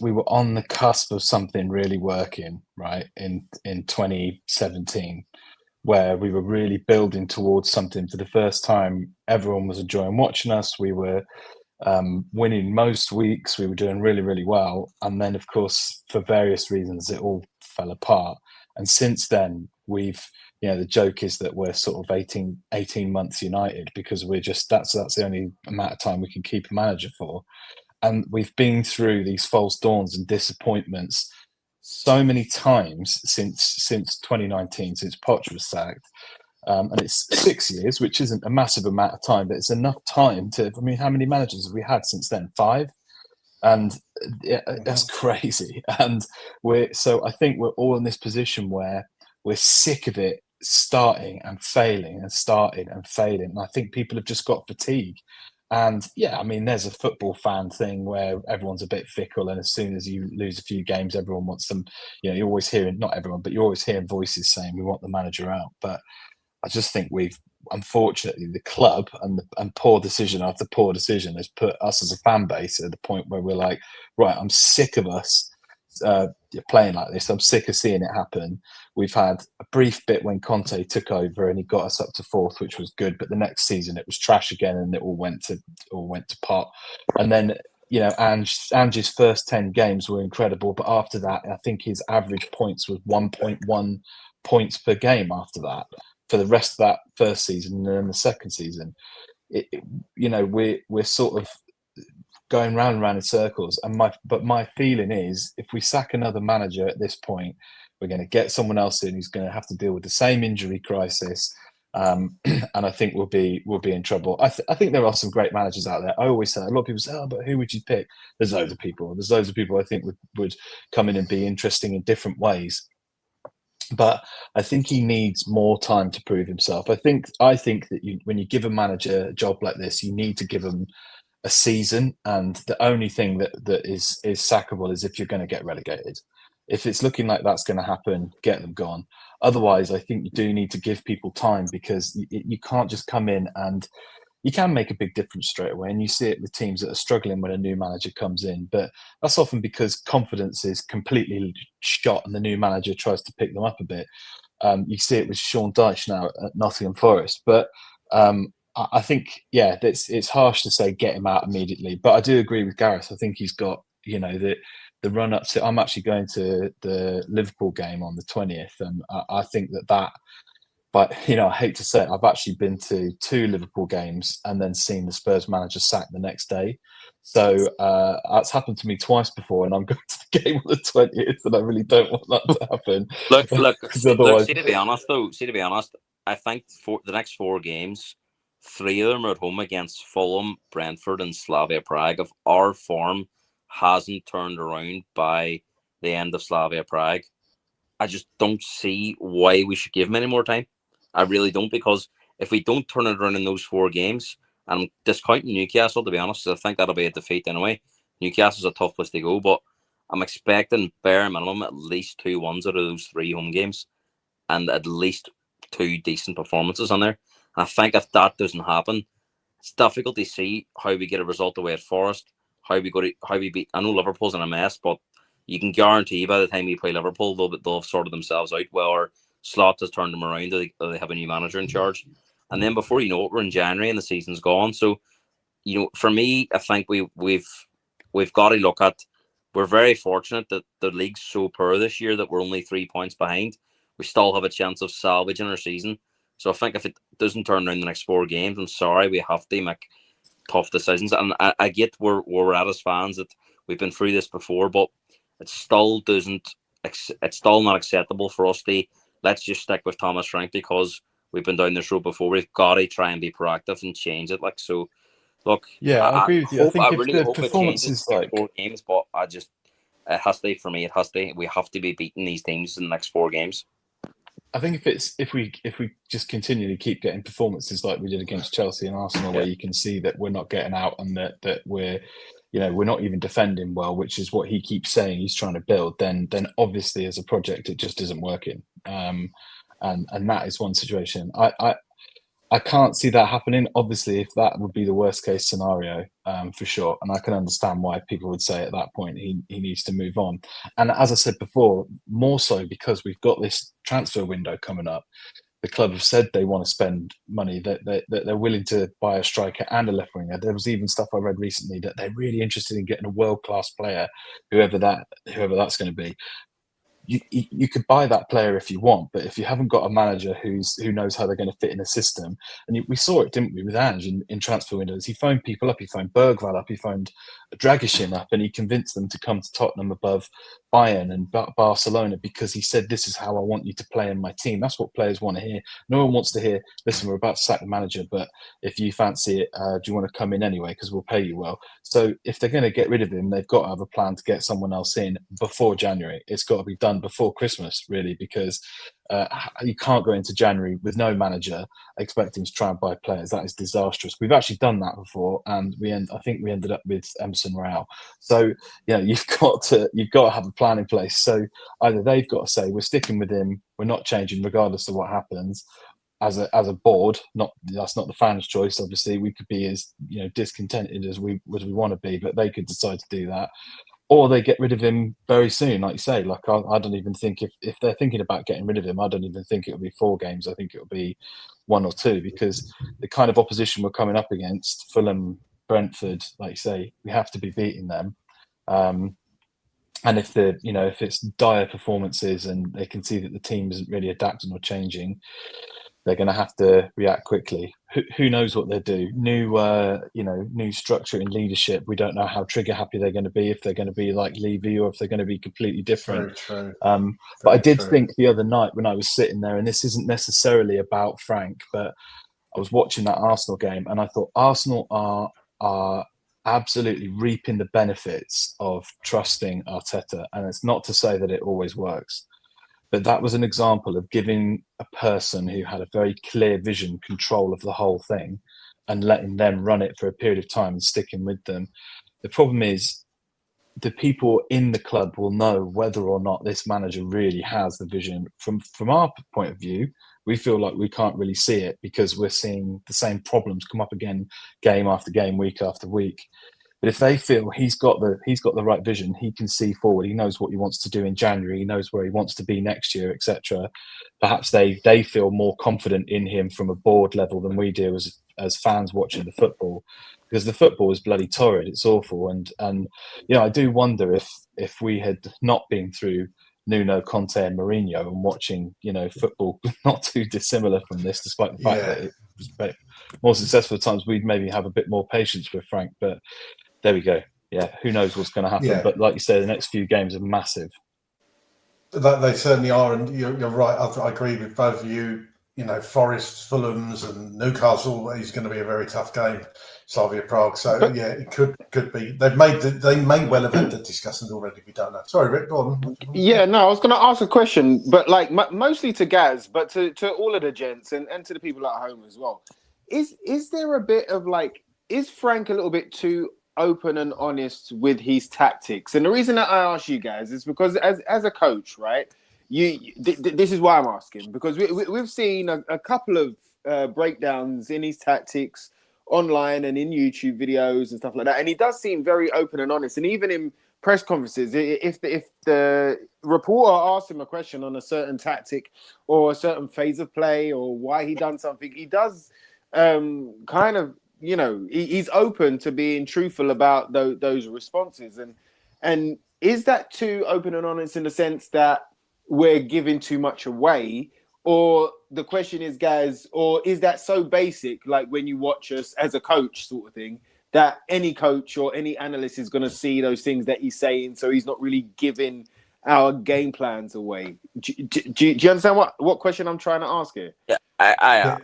were on the cusp of something really working, right, in 2017, where we were really building towards something. For the first time, everyone was enjoying watching us. We were winning most weeks. We were doing really, really well. And then, of course, for various reasons, it all fell apart. And since then, we've, the joke is that we're sort of 18 months United, because we're just, that's the only amount of time we can keep a manager for. And we've been through these false dawns and disappointments so many times since 2019, since Poch was sacked. And it's 6 years, which isn't a massive amount of time, but it's enough time to, how many managers have we had since then? 5? And that's crazy. And so I think we're all in this position where we're sick of it starting and failing and starting and failing. And I think people have just got fatigue. And there's a football fan thing where everyone's a bit fickle, and as soon as you lose a few games, everyone wants them. You're always hearing, not everyone, but you're always hearing voices saying we want the manager out. But I just think unfortunately, the club and poor decision after poor decision has put us as a fan base at the point where we're like, right, I'm sick of us playing like this. I'm sick of seeing it happen. We've had a brief bit when Conte took over and he got us up to 4th, which was good. But the next season it was trash again, and it all went to pot. And then Ange's first 10 games were incredible, but after that, I think his average points was 1.1 points per game. After that, for the rest of that first season, and then the second season, we're sort of going round and round in circles. But my feeling is, if we sack another manager at this point, we're going to get someone else in who's going to have to deal with the same injury crisis, and I think we'll be in trouble. I think there are some great managers out there. I always say, a lot of people say, "Oh, but who would you pick?" There's loads of people. There's loads of people I think would come in and be interesting in different ways. But I think he needs more time to prove himself. I think that when you give a manager a job like this, you need to give him a season, and the only thing that is sackable is if you're going to get relegated. If it's looking like that's going to happen, get them gone. Otherwise, I think you do need to give people time, because you can't just come in, and you can make a big difference straight away. And you see it with teams that are struggling when a new manager comes in. But that's often because confidence is completely shot and the new manager tries to pick them up a bit. You see it with Sean Dyche now at Nottingham Forest. But I think, it's harsh to say get him out immediately. But I do agree with Gareth. I think he's got, the run up to. I'm actually going to the Liverpool game on the 20th, and I think that. But I hate to say it, I've actually been to 2 Liverpool games and then seen the Spurs manager sacked the next day. So that's happened to me twice before, and I'm going to the game on the 20th, and I really don't want that to happen. Look. See, to be honest, I think for the next 4 games, 3 of them are at home against Fulham, Brentford, and Slavia Prague. If our form hasn't turned around by the end of Slavia Prague, I just don't see why we should give him any more time. I really don't, because if we don't turn it around in those 4 games, and I'm discounting Newcastle, to be honest, I think that'll be a defeat anyway. Newcastle's a tough place to go, but I'm expecting bare minimum at least 2-1s out of those 3 home games, and at least 2 decent performances on there. And I think if that doesn't happen, it's difficult to see how we get a result away at Forest, how we beat. I know Liverpool's in a mess, but you can guarantee by the time we play Liverpool, they'll have sorted themselves out. Well, Slot has turned them around. They have a new manager in charge, and then before you know it, we're in January and the season's gone. So, for me, I think we've got to look at. We're very fortunate that the league's so poor this year that we're only 3 points behind. We still have a chance of salvaging our season. So I think if it doesn't turn around the next 4 games, I'm sorry, we have to make tough decisions. And I get where we're at as fans, that we've been through this before, but it still it's still not acceptable for us to let's just stick with Thomas Frank because we've been down this road before. We've got to try and be proactive and change it. Look, I agree with you. I think really hope it changes 4 games, but it has to, for me, we have to be beating these teams in the next 4 games. I think if we just continually keep getting performances like we did against Chelsea and Arsenal, where you can see that we're not getting out and that we're not even defending well, which is what he keeps saying he's trying to build, then obviously as a project it just isn't working. And that is one situation. I can't see that happening. Obviously, if that would be the worst case scenario, for sure. And I can understand why people would say at that point he needs to move on. And as I said before, more so because we've got this transfer window coming up. The club have said they want to spend money, that they're willing to buy a striker and a left winger. There was even stuff I read recently that they're really interested in getting a world-class player, whoever that's going to be. You could buy that player if you want, but if you haven't got a manager who knows how they're going to fit in a system, and we saw it, didn't we, with Ange in transfer windows? He phoned people up, he phoned Bergwall up, he phoned Dragishin up, and he convinced them to come to Tottenham above Bayern and Barcelona because he said, "This is how I want you to play in my team." That's what players want to hear. No one wants to hear, "Listen, we're about to sack the manager, but if you fancy it, do you want to come in anyway? Because we'll pay you well." So if they're going to get rid of him, they've got to have a plan to get someone else in before January. It's got to be done before Christmas, really, because you can't go into January with no manager expecting to try and buy players. That is disastrous. We've actually done that before, and I think we ended up with Emerson Royal. So you've got to have a plan in place. So either they've got to say we're sticking with him, we're not changing regardless of what happens, as a board, that's not the fans' choice. Obviously, we could be as discontented as we want to be, but they could decide to do that, or they get rid of him very soon. Like you say, like I don't even think if they're thinking about getting rid of him, I don't even think it'll be 4 games. I think it'll be 1 or 2, because the kind of opposition we're coming up against, Fulham, Brentford, like you say, we have to be beating them. And if it's dire performances and they can see that the team isn't really adapting or changing, they're going to have to react quickly. Who knows what they'll do? New structure in leadership. We don't know how trigger happy they're going to be, if they're going to be like Levy or if they're going to be completely different. Very true. But I did think the other night when I was sitting there, and this isn't necessarily about Frank, but I was watching that Arsenal game and I thought Arsenal are absolutely reaping the benefits of trusting Arteta. And it's not to say that it always works, but that was an example of giving a person who had a very clear vision control of the whole thing and letting them run it for a period of time and sticking with them. The problem is the people in the club will know whether or not this manager really has the vision. From our point of view, we feel like we can't really see it because we're seeing the same problems come up again, game after game, week after week. But if they feel he's got the right vision, he can see forward. He knows what he wants to do in January. He knows where he wants to be next year, etc. Perhaps they feel more confident in him from a board level than we do as fans watching the football, because the football is bloody torrid. It's awful, and I do wonder if we had not been through Nuno, Conte and Mourinho and watching football not too dissimilar from this, despite the fact that it was more successful at times, we'd maybe have a bit more patience with Frank. But there we go. Yeah, who knows what's going to happen? But like you say, the next few games are massive. They certainly are, and you're right. I agree with both of you. Forest, Fulham's, and Newcastle is going to be a very tough game. Slavia Prague. So it could be. They may well have had the discussions already. We don't know. Sorry, Rick. Go on. Yeah, no, I was going to ask a question, but like mostly to Gaz, but to all of the gents and to the people at home as well. Is there a bit of is Frank a little bit too open and honest with his tactics? And the reason that I ask you guys is because as a coach, right? This is why I'm asking, because we've seen a couple of breakdowns in his tactics online and in YouTube videos and stuff like that, and he does seem very open and honest. And even in press conferences, if the reporter asks him a question on a certain tactic or a certain phase of play or why he done something, he does kind of he's open to being truthful about those responses. And is that too open and honest in the sense that we're giving too much away? Or the question is, guys, or is that so basic, like when you watch us as a coach sort of thing, that any coach or any analyst is going to see those things that he's saying, so he's not really giving our game plans away? Do you understand what question I'm trying to ask here? Yeah,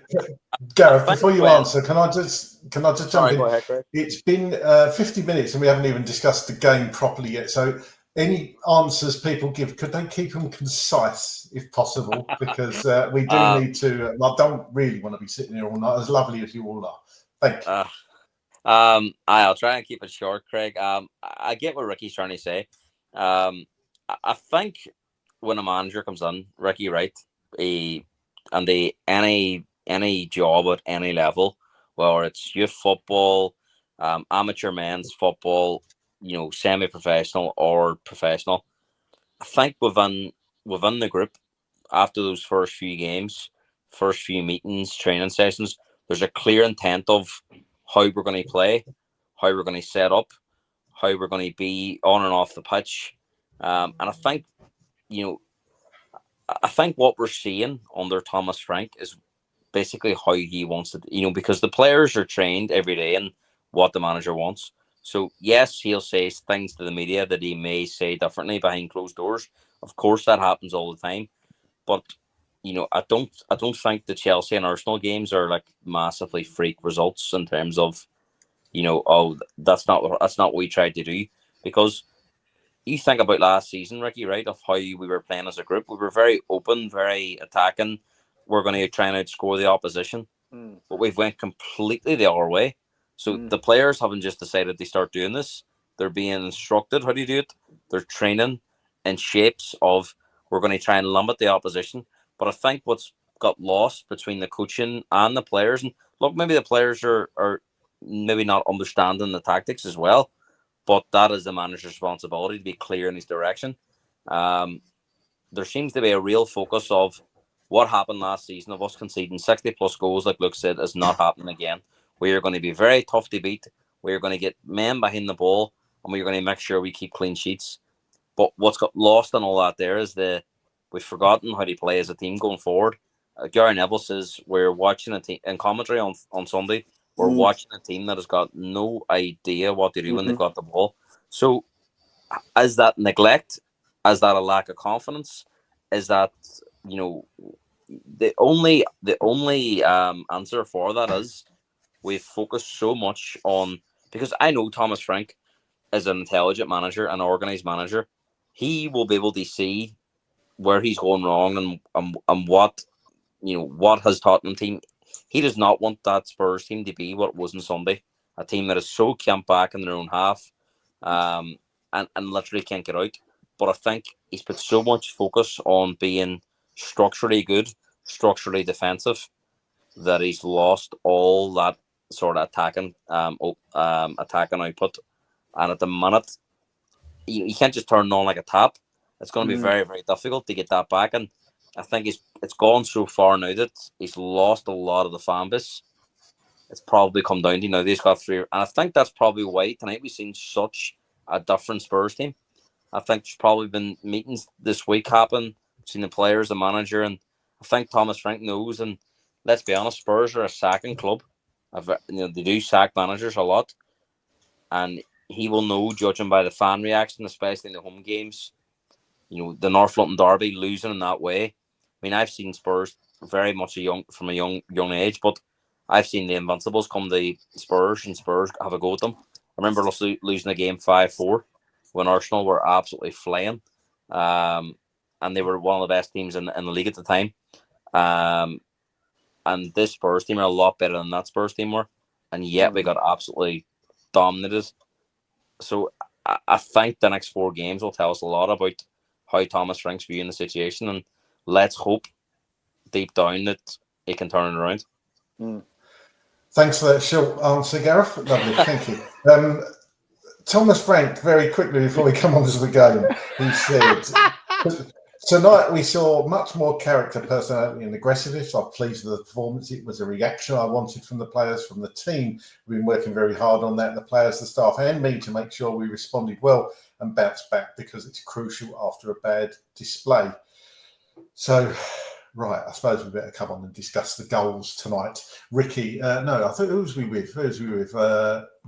Gareth, before you answer, can I just jump in? Go ahead, Greg. It's been 50 minutes and we haven't even discussed the game properly yet. So any answers people give, could they keep them concise if possible? Because we do need to. I don't really want to be sitting here all night, as lovely as you all are. Thank you. I'll try and keep it short, Craig. I get what Ricky's trying to say. I think when a manager comes in, Ricky, right, any job at any level, whether it's youth football, amateur men's football, semi-professional or professional, I think within the group, after those first few games, first few meetings, training sessions, there's a clear intent of how we're going to play, how we're going to set up, how we're going to be on and off the pitch. And I think, what we're seeing under Thomas Frank is basically how he wants it, because the players are trained every day in what the manager wants. So yes, he'll say things to the media that he may say differently behind closed doors. Of course, that happens all the time. But I don't think the Chelsea and Arsenal games are like massively freak results in terms of, that's not what we tried to do. Because you think about last season, Ricky, right, of how we were playing as a group. We were very open, very attacking. We're going to try and outscore the opposition. But we've went completely the other way. So the players haven't just decided to start doing this. They're being instructed how to do it. They're training in shapes of we're going to try and limit the opposition. But I think what's got lost between the coaching and the players. And look, maybe the players are maybe not understanding the tactics as well, but that is the manager's responsibility to be clear in his direction. There seems to be a real focus of what happened last season of us conceding 60 plus goals, like Luke said, is not happening again. We are going to be very tough to beat. We are going to get men behind the ball, and we are going to make sure we keep clean sheets. But what's got lost in all that there is we've forgotten how to play as a team going forward. Gary Neville says we're watching a team in commentary on Sunday. We're watching a team that has got no idea what to do when they've got the ball. So, is that neglect? Is that a lack of confidence? Is that the only answer for that is we've focused so much on, because I know Thomas Frank is an intelligent manager, an organised manager. He will be able to see where he's going wrong and what has Tottenham team. He does not want that Spurs team to be what it was on Sunday, a team that is so camped back in their own half, and literally can't get out. But I think he's put so much focus on being structurally good, structurally defensive, that he's lost all that sort of attacking output. And at the minute, you can't just turn it on like a tap. It's going to be very, very difficult to get that back. And I think it's gone so far now that he's lost a lot of the fan base. It's probably come down to now he's got 3. And I think that's probably why tonight we've seen such a different Spurs team. I think there's probably been meetings this week happen, seen the players, the manager, and I think Thomas Frank knows. And let's be honest, Spurs are a sacking club. They do sack managers a lot, and he will know, judging by the fan reaction, especially in the home games. The North London derby, losing in that way. I mean, I've seen Spurs very much from a young age, but I've seen the Invincibles come to Spurs and Spurs have a go at them. I remember us losing the game 5-4 when Arsenal were absolutely flying, and they were one of the best teams in the league at the time. And this Spurs team are a lot better than that Spurs team were, and yet we got absolutely dominated. So I think the next 4 games will tell us a lot about how Thomas Frank's viewing the situation, and let's hope deep down that he can turn it around. Thanks for that short answer, Gareth. Lovely, thank you. Thomas Frank, very quickly before we come on to the game, he said, tonight we saw much more character, personality and aggressiveness. I'm pleased with the performance. It was a reaction I wanted from the players, from the team. We've been working very hard on that, the players, the staff and me, to make sure we responded well and bounced back, because it's crucial after a bad display. So, right, I suppose we better come on and discuss the goals tonight. Ricky, no, I thought, who was we with?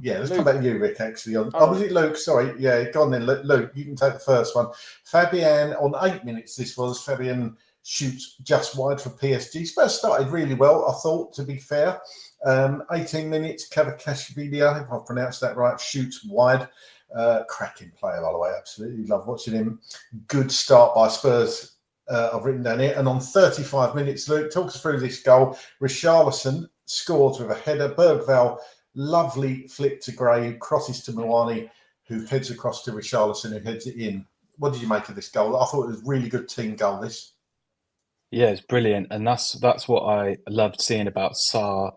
Yeah, let's come back to you, Rick, actually. Was it Luke? Sorry. Yeah, go on then. Luke, you can take the first one. Fabian, on 8 minutes, Fabian shoots just wide for PSG. Spurs started really well, I thought, to be fair. 18 minutes, Kavakashvili, if I've pronounced that right, shoots wide. Cracking player, by the way. Absolutely love watching him. Good start by Spurs. I've written down here. And on 35 minutes, Luke, talk us through this goal. Richarlison scores with a header. Bergvall, lovely flick to Gray, who crosses to Moani, who heads across to Richarlison, who heads it in. What did you make of this goal? I thought it was a really good team goal, this. Yeah, it's brilliant. And that's what I loved seeing about Sarr,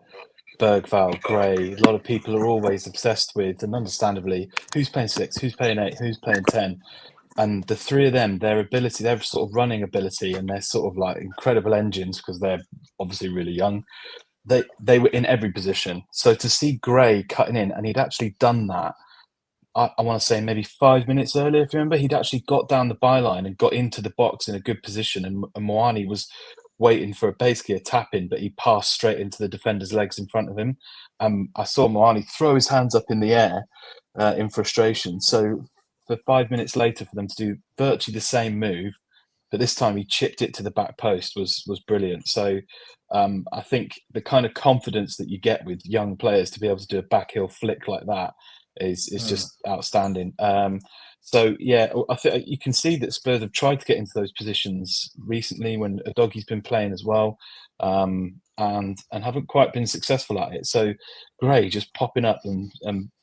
Bergvall, Gray. A lot of people are always obsessed with, and understandably, who's playing 6, who's playing 8, who's playing 10. And the 3 of them, their ability, their sort of running ability, and they're sort of like incredible engines because they're obviously really young. They were in every position. So to see Gray cutting in, and he'd actually done that, I want to say maybe 5 minutes earlier, if you remember, he'd actually got down the byline and got into the box in a good position. And Moani was waiting for basically a tap in, but he passed straight into the defender's legs in front of him. I saw Moani throw his hands up in the air in frustration. So for 5 minutes later, for them to do virtually the same move, but this time he chipped it to the back post was brilliant. So I think the kind of confidence that you get with young players to be able to do a backheel flick like that is just outstanding. So yeah, I think you can see that Spurs have tried to get into those positions recently when Udogie's been playing as well, and haven't quite been successful at it. So Gray just popping up and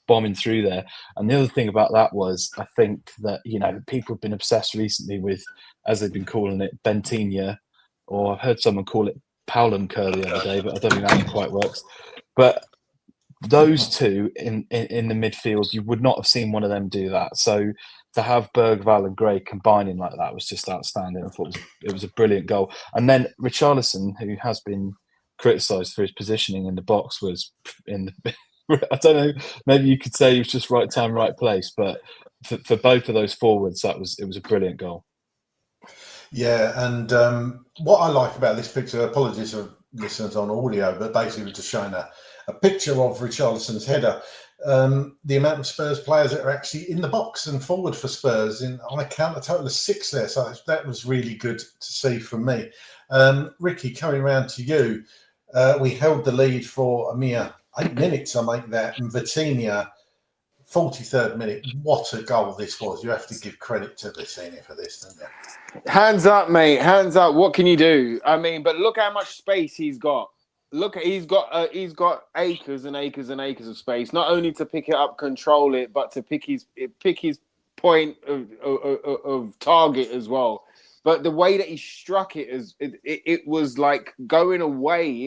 bombing through there. And the other thing about that was, I think that, people have been obsessed recently with, as they've been calling it, Bentinha, or I've heard someone call it Powell and Kerr the other day, but I don't think that quite works. But those two in the midfield, you would not have seen one of them do that. So to have Bergvall and Gray combining like that was just outstanding. I thought it was a brilliant goal. And then Richarlison, who has been criticised for his positioning in the box, was in the I don't know, maybe you could say he was just right time, right place. But for both of those forwards, it was a brilliant goal. Yeah, and what I like about this picture, apologies for listeners on audio, but basically we're just showing a picture of Richarlison's header. The amount of Spurs players that are actually in the box and forward for Spurs, I count a total of 6 there, so that was really good to see from me. Ricky, coming around to you, we held the lead for a mere 8 minutes, I make that, and Vitinha, 43rd minute, what a goal this was. You have to give credit to Vitinha for this, don't you? Hands up, mate. Hands up. What can you do? I mean, but look how much space he's got. Look, he's got acres and acres and acres of space. Not only to pick it up, control it, but to pick his point of target as well. But the way that he struck it it was like going away.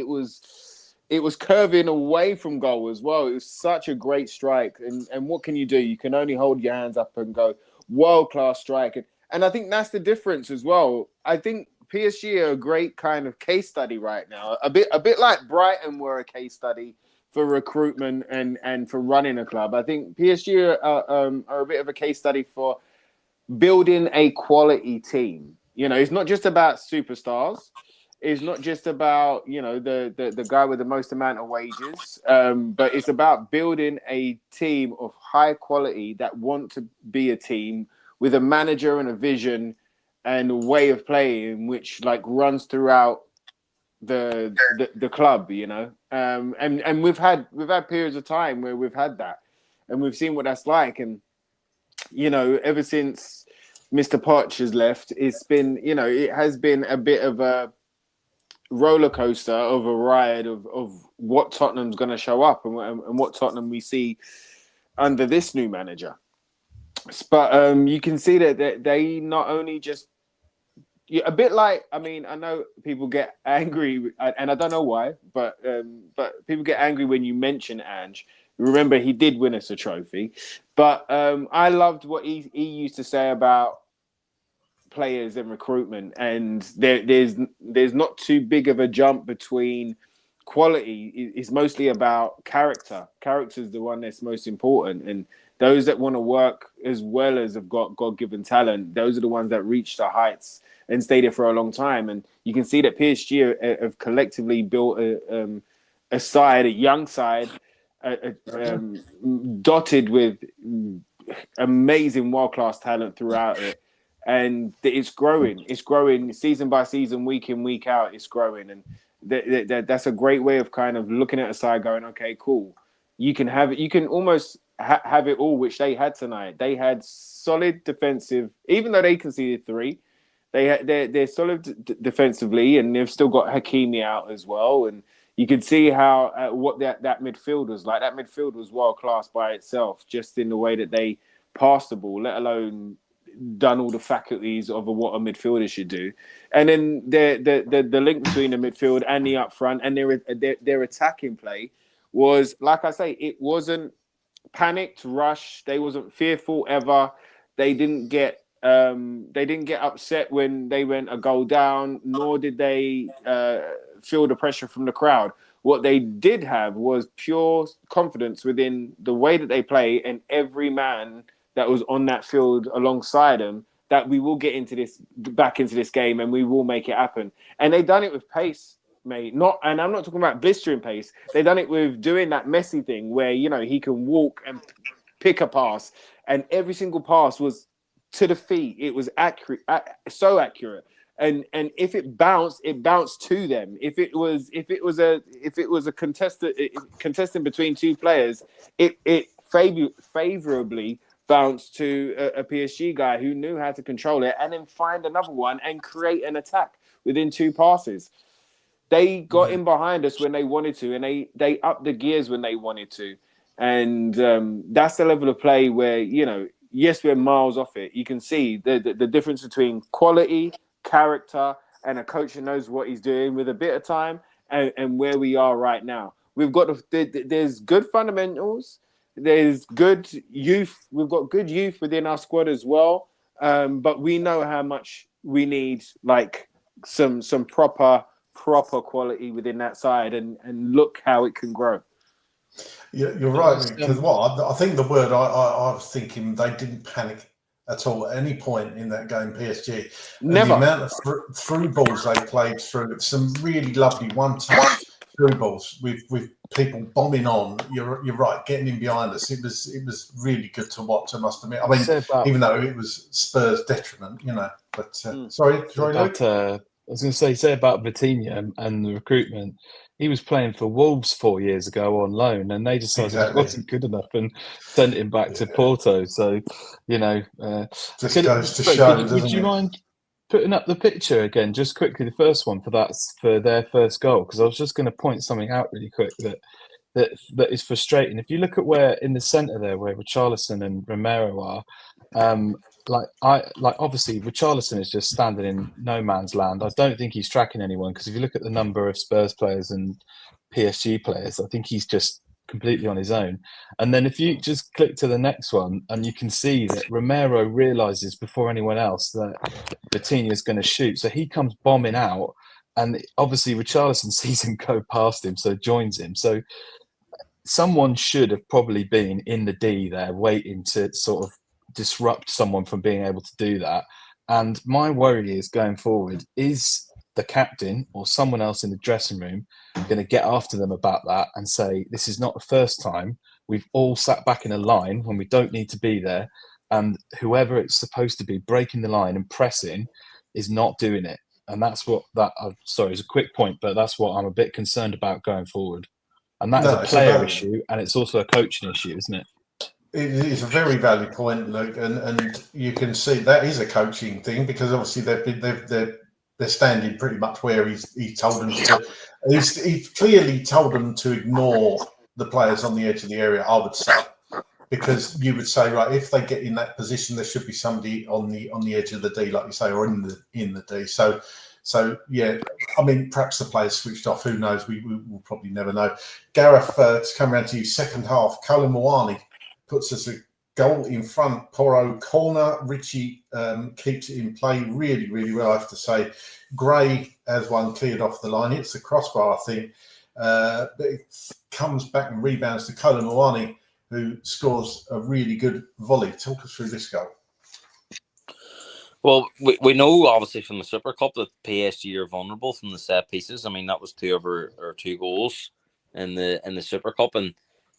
It was curving away from goal as well. It was such a great strike. And what can you do? You can only hold your hands up and go, world-class strike. And I think that's the difference as well. I think PSG are a great kind of case study right now. A bit like Brighton were a case study for recruitment and for running a club. I think PSG are a bit of a case study for building a quality team. You know, it's not just about superstars. It's not just about, the guy with the most amount of wages, but it's about building a team of high quality that want to be a team with a manager and a vision and a way of playing which like runs throughout the club, and we've had periods of time where we've had that, and we've seen what that's like. And ever since Mr. Poch has left, it's been it has been a bit of a roller coaster of a ride of what Tottenham's going to show up and what Tottenham we see under this new manager. But you can see that they not only just a bit like, I mean, I know people get angry, and I don't know why, but people get angry when you mention Ange. Remember, he did win us a trophy, but I loved what he used to say about players and recruitment, and there's not too big of a jump between quality. It's mostly about character. Character is the one that's most important, and those that want to work as well as have got God-given talent, those are the ones that reach the heights and stay there for a long time. And you can see that PSG have collectively built a side, a young side, dotted with amazing world-class talent throughout it. And it's growing. It's growing season by season, week in, week out. It's growing. And that's a great way of kind of looking at a side going, okay, cool. You can have it. You can almost have it all, which they had tonight. They had solid defensive, even though they conceded 3. They're solid defensively, and they've still got Hakimi out as well. And you could see how what that midfield was like. That midfield was world class by itself, just in the way that they passed the ball, let alone done all the faculties of what a midfielder should do. And then the link between the midfield and the up front and their attacking play was, like I say, it wasn't panicked, rushed. They wasn't fearful ever. They didn't get upset when they went a goal down, nor did they feel the pressure from the crowd. What they did have was pure confidence within the way that they play and every man that was on that field alongside them, that we will get back into this game and we will make it happen. And they done it with pace, mate. And I'm not talking about blistering pace. They done it with doing that messy thing where, he can walk and pick a pass, and every single pass was to the feet. It was accurate, so accurate. And if it bounced to them. If it was a contestant between two players, it favorably bounced to a PSG guy who knew how to control it and then find another one and create an attack within 2 passes. They got in behind us when they wanted to, and they upped the gears when they wanted to. And that's the level of play where, yes, we're miles off it. You can see the difference between quality, character, and a coach who knows what he's doing with a bit of time and where we are right now. We've got there's good fundamentals. There's good youth. We've got good youth within our squad as well. But we know how much we need, like some proper quality within that side, and look how it can grow. You're right, because I think the word I was thinking, they didn't panic at all at any point in that game, PSG. Never. And the amount of through balls they played through, some really lovely one-touch through balls with people bombing on. You're right, getting in behind us. It was really good to watch, I must admit. I mean, even though it was Spurs' detriment, But sorry, Luke? I was going to say about Vitinha and the recruitment. He was playing for Wolves 4 years ago on loan, and they decided he wasn't good enough and sent him back to Porto. So, just goes to show. Would you mind putting up the picture again, just quickly, the first one for their first goal? Because I was just going to point something out really quick that is frustrating. If you look at where in the centre there, where Richarlison and Romero are. Obviously Richarlison is just standing in no man's land. I don't think he's tracking anyone, because if you look at the number of Spurs players and PSG players, I think he's just completely on his own. And then if you just click to the next one, and you can see that Romero realises before anyone else that Vitinha is going to shoot, so he comes bombing out, and obviously Richarlison sees him go past him, so joins him. So someone should have probably been in the D there, waiting to sort of disrupt someone from being able to do that. And my worry is, going forward, is the captain or someone else in the dressing room going to get after them about that and say, this is not the first time we've all sat back in a line when we don't need to be there, and whoever it's supposed to be breaking the line and pressing is not doing it. And that's what sorry, it's a quick point, but that's what I'm a bit concerned about going forward. And that is a player issue, and it's also a coaching issue, isn't it? It is a very valid point, Luke, and you can see that is a coaching thing, because obviously they're standing pretty much where he told them to. He clearly told them to ignore the players on the edge of the area, I would say, because you would say, right, if they get in that position, there should be somebody on the edge of the D, like you say, or in the D. So yeah, I mean, perhaps the players switched off. Who knows? We will probably never know. Gareth, to come around to you, second half, Kolo Muani puts us a goal in front. Porro corner. Richie keeps it in play really, really well, I have to say. Gray has one cleared off the line. Hits the crossbar, I think. But it comes back and rebounds to Kolo Muani, who scores a really good volley. Talk us through this goal. Well, we know, obviously, from the Super Cup that PSG are vulnerable from the set pieces. I mean, that was two of our 2 goals in the Super Cup, and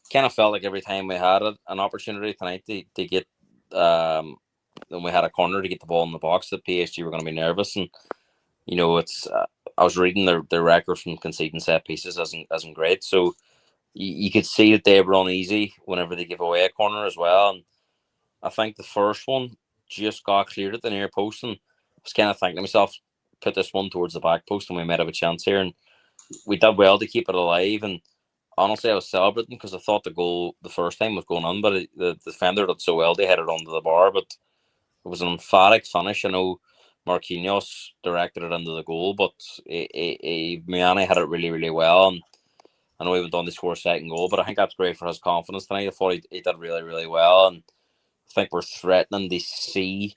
kind of felt like every time we had an opportunity tonight to get, when we had a corner to get the ball in the box, that PSG were going to be nervous. And it's I was reading their record from conceding set pieces isn't great, so you could see that they were uneasy whenever they give away a corner as well. And I think the first one just got cleared at the near post, and I was kind of thinking to myself, put this one towards the back post and we might have a chance here. And we did well to keep it alive. And honestly, I was celebrating because I thought the goal the first time was going on, but the defender did so well, they had it under the bar. But it was an emphatic finish. I know Marquinhos directed it into the goal, but Muani had it really, really well. And I know he went on to score a second goal, but I think that's great for his confidence tonight. I thought he did really, really well. And I think we're threatening to see,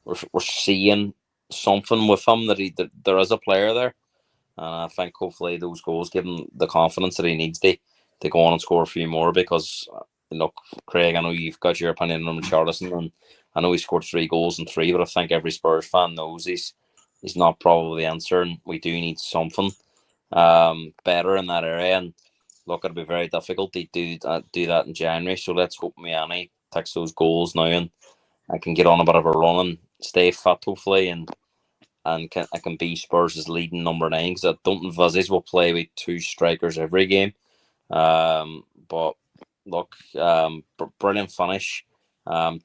we're seeing something with him, that there is a player there. And I think hopefully those goals give him the confidence that he needs to go on and score a few more, because, look, Craig, I know you've got your opinion on Richarlison, and I know he scored 3 goals in 3, but I think every Spurs fan knows he's not probably the answer, and we do need something better in that area. And look, it'll be very difficult to do that in January, so let's hope Muani takes those goals now and I can get on a bit of a run and stay fit, hopefully, and I can be Spurs' leading number 9, because I don't envisage we'll play with 2 strikers every game. But look, brilliant finish, bit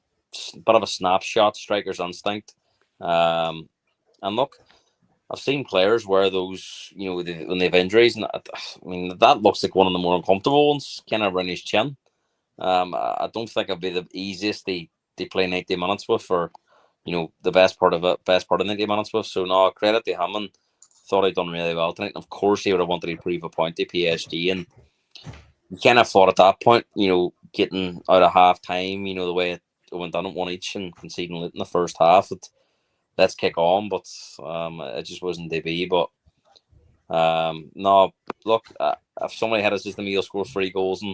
of a snapshot, striker's instinct, and look, I've seen players wear those, when they have injuries, and I mean that looks like one of the more uncomfortable ones, kind of around his chin. I don't think it'd be the easiest to play 90 minutes with, or the best part of 90 minutes with. So no, credit to him, and thought they'd done really well tonight. Of course, they would have wanted to prove a point to PSG, and you kind of thought at that point, getting out of half time, the way it went down at 1 each and conceding late in the first half, let's kick on, but it just wasn't to be. But no, look, if somebody had a system, he'll score 3 goals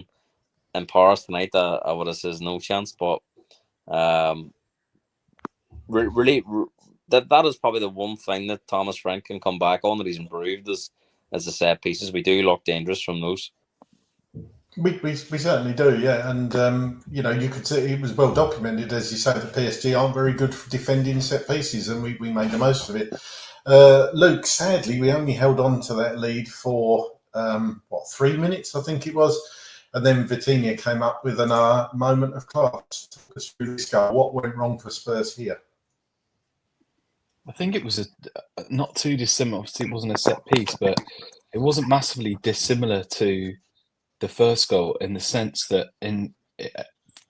in Paris tonight, I would have said no chance. But really, that is probably the one thing that Thomas Frank can come back on that he's improved as the set pieces. We do look dangerous from those. We certainly do, yeah. And, you could see it was well documented, as you say, that PSG aren't very good for defending set pieces, and we made the most of it. Luke, sadly, we only held on to that lead for, 3 minutes, I think it was. And then Vitinha came up with a moment of class. What went wrong for Spurs here? I think it was not too dissimilar. Obviously, it wasn't a set piece, but it wasn't massively dissimilar to the first goal in the sense that at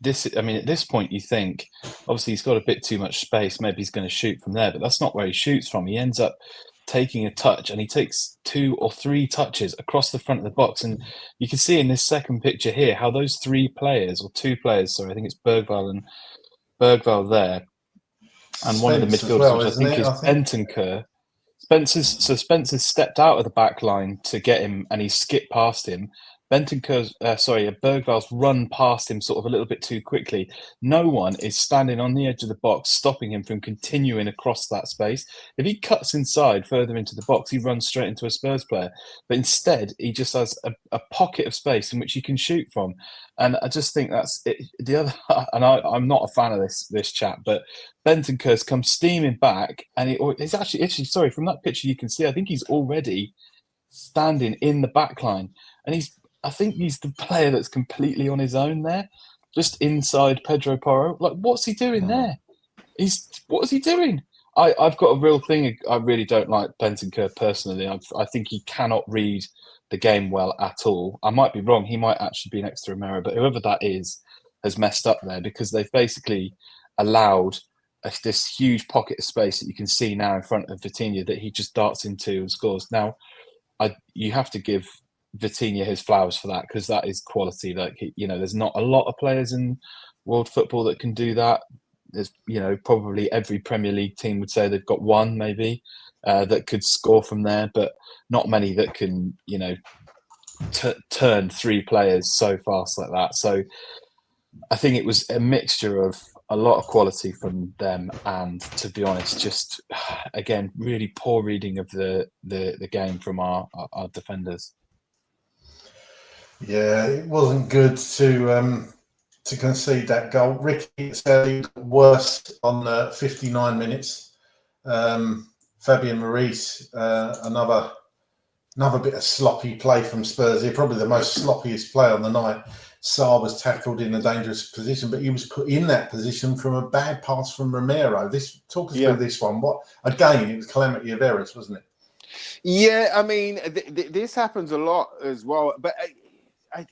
this point, you think obviously he's got a bit too much space. Maybe he's going to shoot from there, but that's not where he shoots from. He ends up taking a touch, and he takes 2 or 3 touches across the front of the box. And you can see in this second picture here how those 2 players, I think it's Bergvall there, and Spence, one of the midfielders, well, which I think is Bentancur. Spencer's stepped out of the back line to get him, and he skipped past him. Bergvall's run past him sort of a little bit too quickly. No one is standing on the edge of the box, stopping him from continuing across that space. If he cuts inside further into the box, he runs straight into a Spurs player. But instead, he just has a pocket of space in which he can shoot from. And I just think that's it. The other, and I'm not a fan of this chap, but Bentancur's come steaming back, and he's actually from that picture you can see, I think he's already standing in the back line, and I think he's the player that's completely on his own there, just inside Pedro Porro. Like, what's he doing there? What is he doing? I've got a real thing. I really don't like Bentancur personally. I think he cannot read the game well at all. I might be wrong. He might actually be next to Romero, but whoever that is has messed up there, because they've basically allowed this huge pocket of space that you can see now in front of Vitinha that he just darts into and scores. Now, you have to give Vitinha his flowers for that, because that is quality. Like, there's not a lot of players in world football that can do that. There's, probably every Premier League team would say they've got one maybe that could score from there, but not many that can, turn 3 players so fast like that. So I think it was a mixture of a lot of quality from them, and, to be honest, just again really poor reading of the game from our defenders. Yeah, it wasn't good to concede that goal. Ricky said worse on 59 minutes. Fabian Maurice, another bit of sloppy play from Spurs here, probably the most sloppiest play on the night. Sarr was tackled in a dangerous position, but he was put in that position from a bad pass from Romero. Talk us through this one. It was calamity of errors, wasn't it? Yeah, I mean, this happens a lot as well, but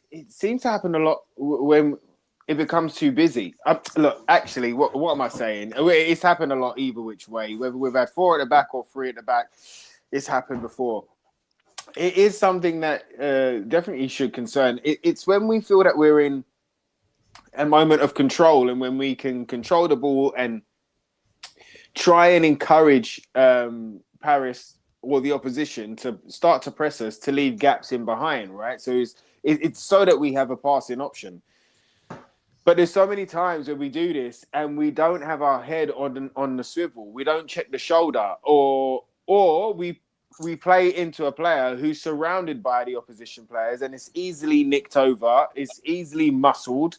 it seems to happen a lot when it becomes too busy. Look, actually, what am I saying? It's happened a lot either which way. Whether we've had 4 at the back or 3 at the back, it's happened before. It is something that definitely should concern. It's when we feel that we're in a moment of control, and when we can control the ball and try and encourage Paris or the opposition to start to press us, to leave gaps in behind, right? So it's so that we have a passing option. But there's so many times where we do this and we don't have our head on the swivel. We don't check the shoulder, or we play into a player who's surrounded by the opposition players, and it's easily nicked over, it's easily muscled,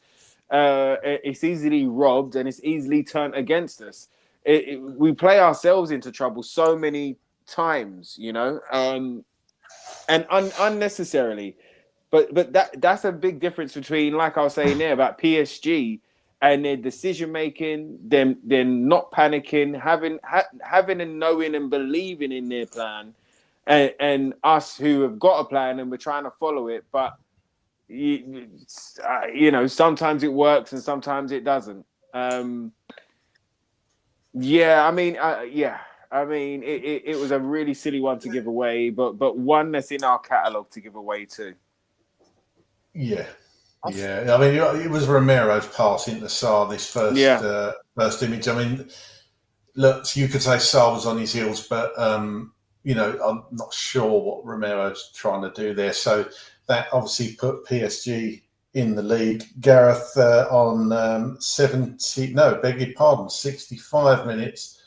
it's easily robbed, and it's easily turned against us. We play ourselves into trouble so many times, and unnecessarily. But that's a big difference between, like I was saying there, about PSG and their decision making, them not panicking, having and knowing and believing in their plan, and us who have got a plan and we're trying to follow it. But sometimes it works and sometimes it doesn't. I mean, it was a really silly one to give away, but one that's in our catalogue to give away too. Yeah. Yeah, I mean, it was Romero's pass into Sarr, this first image. I mean, look, you could say Sarr was on his heels, but, I'm not sure what Romero's trying to do there. So that obviously put PSG in the lead. Gareth on 65 minutes.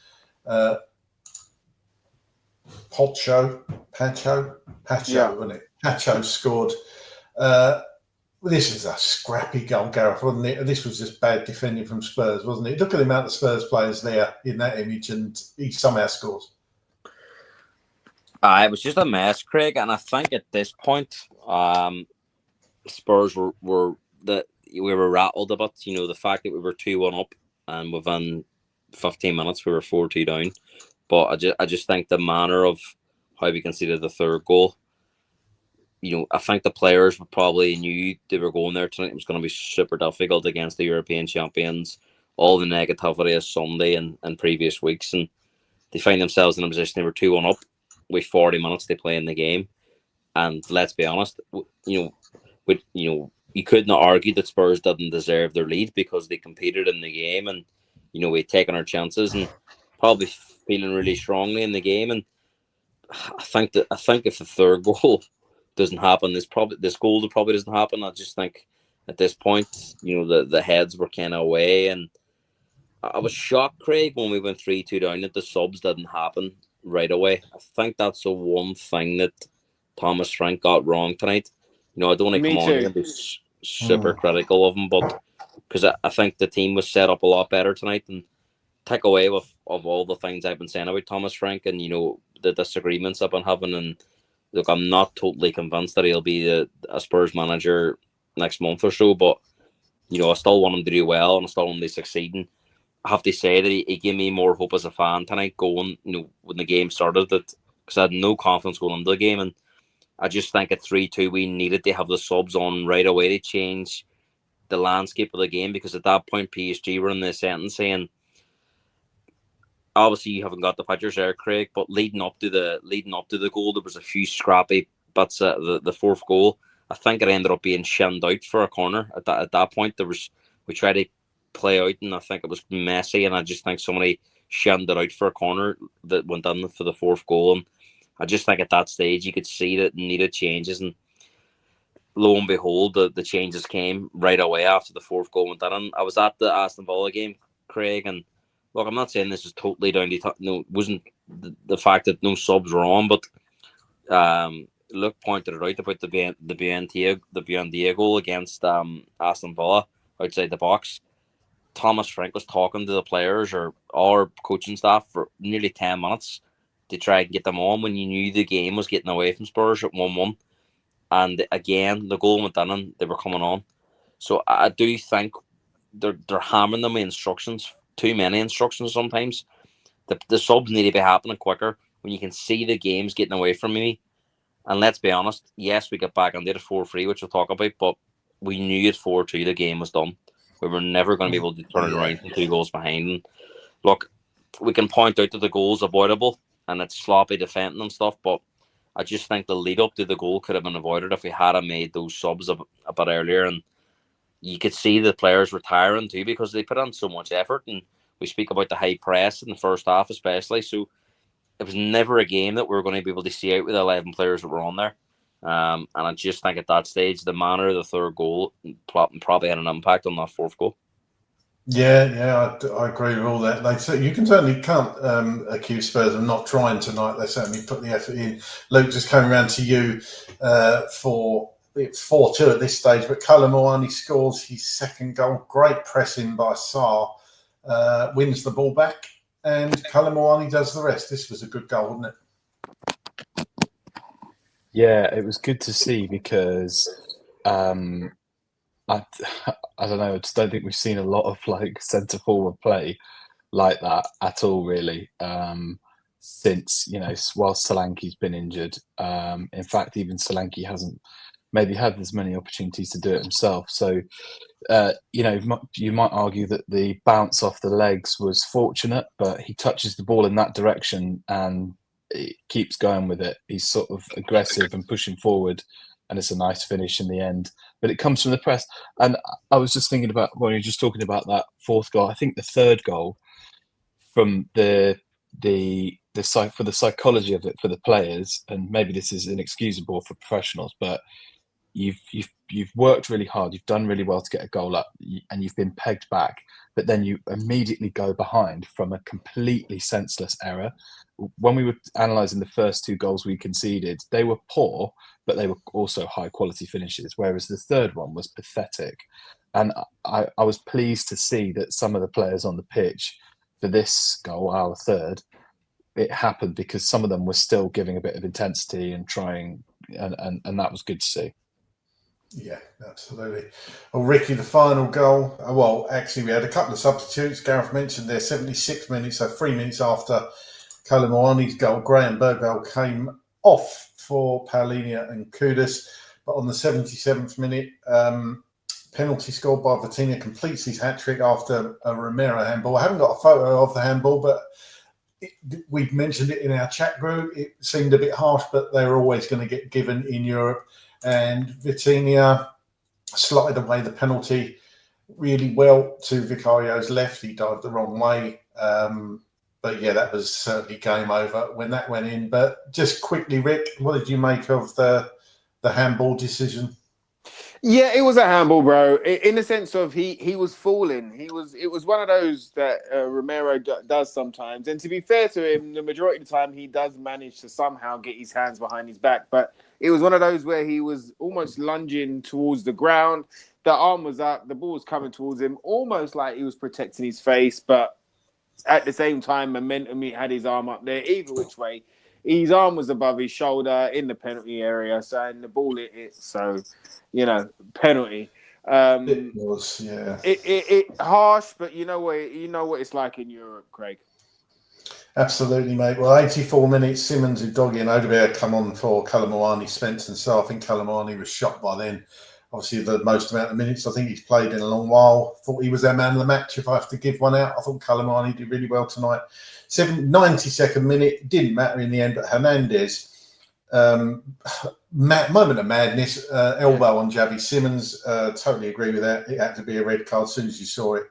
Pacho, wasn't it? Pacho scored. This is a scrappy goal, Gareth, wasn't it? This was just bad defending from Spurs, wasn't it? Look at the amount of Spurs players there in that image, and he somehow scores. It was just a mess, Craig, and I think at this point, Spurs were rattled a bit. The fact that we were 2-1 up, and within 15 minutes we were 4-2 down. But I just think the manner of how we conceded the third goal. I think the players probably knew they were going there tonight. It was going to be super difficult against the European champions. All the negativity of Sunday and previous weeks, and they find themselves in a position they were 2-1 up with 40 minutes to play in the game. And let's be honest, you could not argue that Spurs didn't deserve their lead because they competed in the game, and we'd taken our chances and probably feeling really strongly in the game. And I think if the third goal doesn't happen, this goal probably doesn't happen. I just think at this point, the heads were kind of away, and I was shocked, Craig, when we went 3-2 down that the subs didn't happen right away. I think that's the one thing that Thomas Frank got wrong tonight. I don't want to come on here and be super critical of him, but because I think the team was set up a lot better tonight, and take away of all the things I've been saying about Thomas Frank and the disagreements I've been having. And look, I'm not totally convinced that he'll be a Spurs manager next month or so, but I still want him to do well, and I still want him to succeed. And I have to say that he gave me more hope as a fan tonight going, when the game started, that because I had no confidence going into the game. And I just think at 3-2 we needed to have the subs on right away to change the landscape of the game, because at that point PSG were in the sentence saying, obviously you haven't got the pictures there, Craig, but leading up to the goal, there was a few scrappy bits at the fourth goal. I think it ended up being shinned out for a corner. At that point, we tried to play out, and I think it was messy, and I just think somebody shinned it out for a corner that went in for the fourth goal. And I just think at that stage you could see that it needed changes, and lo and behold, the changes came right away after the fourth goal went in. And I was at the Aston Villa game, Craig, and look, I'm not saying this is totally down to it wasn't the fact that no subs were on, but Luke pointed it out about the Buendia goal against Aston Villa outside the box. Thomas Frank was talking to the players or our coaching staff for nearly 10 minutes to try and get them on when you knew the game was getting away from Spurs at 1-1. And again, the goal went in and they were coming on. So I do think they're hammering them with instructions. Too many instructions sometimes. The subs need to be happening quicker when you can see the game's getting away from me. And let's be honest, yes, we got back and did a 4-3, which we'll talk about, but we knew at 4-2 the game was done. We were never going to be able to turn it around from 2 goals behind. And look, we can point out that the goal's avoidable and it's sloppy defending and stuff, but I just think the lead up to the goal could have been avoided if we had made those subs a bit earlier. And you could see the players retiring too because they put in so much effort. And we speak about the high press in the first half especially. So it was never a game that we were going to be able to see out with 11 players that were on there. And I just think at that stage, the manner of the third goal probably had an impact on that fourth goal. Yeah, I agree with all that. You can't accuse Spurs of not trying tonight. They certainly put the effort in. Luke, just coming around to you for 4-2 at this stage, but Kolomoani scores his second goal. Great pressing by Sarr, wins the ball back, and Kolomoani does the rest. This was a good goal, wasn't it? Yeah, it was good to see because I don't know. I just don't think we've seen a lot of centre forward play like that at all, really. Since while Solanke's been injured. In fact, even Solanke hasn't maybe had as many opportunities to do it himself. So, you might argue that the bounce off the legs was fortunate, but he touches the ball in that direction and he keeps going with it. He's sort of aggressive and pushing forward, and it's a nice finish in the end. But it comes from the press. And I was just thinking about when you were just talking about that fourth goal. I think the third goal, from for the psychology of it for the players, and maybe this is inexcusable for professionals, but you've worked really hard, you've done really well to get a goal up, and you've been pegged back, but then you immediately go behind from a completely senseless error. When we were analysing the first 2 goals we conceded, they were poor, but they were also high quality finishes, whereas the third one was pathetic. And I was pleased to see that some of the players on the pitch for this goal, our third, it happened because some of them were still giving a bit of intensity and trying, and that was good to see. Yeah, absolutely. Well, Ricky, the final goal. Well, actually, we had a couple of substitutes. Gareth mentioned there, 76 minutes, so 3 minutes after Kolomoani's goal, Graham Bergvall came off for Paulinho and Kudus. But on the 77th minute, penalty scored by Vitinha completes his hat-trick after a Romero handball. I haven't got a photo of the handball, but we've mentioned it in our chat group. It seemed a bit harsh, but they're always going to get given in Europe. And Vitinha slotted away the penalty really well to Vicario's left. He dived the wrong way. But yeah, that was certainly game over when that went in. But just quickly, Rick, what did you make of the handball decision? Yeah, it was a handball, bro. In the sense of he was falling. It was one of those that Romero does sometimes. And to be fair to him, the majority of the time he does manage to somehow get his hands behind his back. But it was one of those where he was almost lunging towards the ground. The arm was up. The ball was coming towards him, almost like he was protecting his face. But at the same time, momentum, he had his arm up there. Either which way, his arm was above his shoulder in the penalty area. So, and the ball hit it. So, penalty. It was, yeah. It harsh, but you know what it's like in Europe, Craig. Absolutely, mate. Well, 84 minutes, Simmons, Udogie and Odegaard come on for Kolomoani, Spence and so I think Kolomoani was shot by then. Obviously, the most amount of minutes I think he's played in a long while. Thought he was their man of the match. If I have to give one out, I thought Kolomoani did really well tonight. 92nd minute, didn't matter in the end, but Hernandez, moment of madness, elbow on Javi Simmons. Totally agree with that. It had to be a red card as soon as you saw it.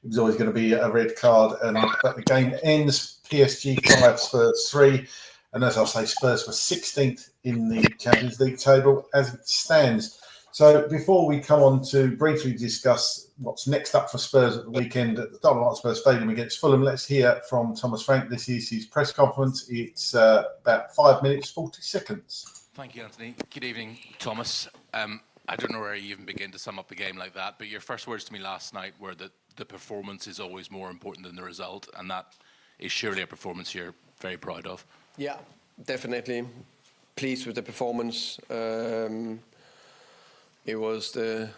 It was always going to be a red card. But the game ends, PSG 5, Spurs 3. And as I say, Spurs were 16th in the Champions League table as it stands. So before we come on to briefly discuss what's next up for Spurs at the weekend at the Tottenham Hotspur Stadium against Fulham, let's hear from Thomas Frank. This is his press conference. It's about 5 minutes, 40 seconds. Thank you, Anthony. Good evening, Thomas. I don't know where you even begin to sum up a game like that, but your first words to me last night were that the performance is always more important than the result, and that is surely a performance you're very proud of. Yeah, definitely. Pleased with the performance. It was the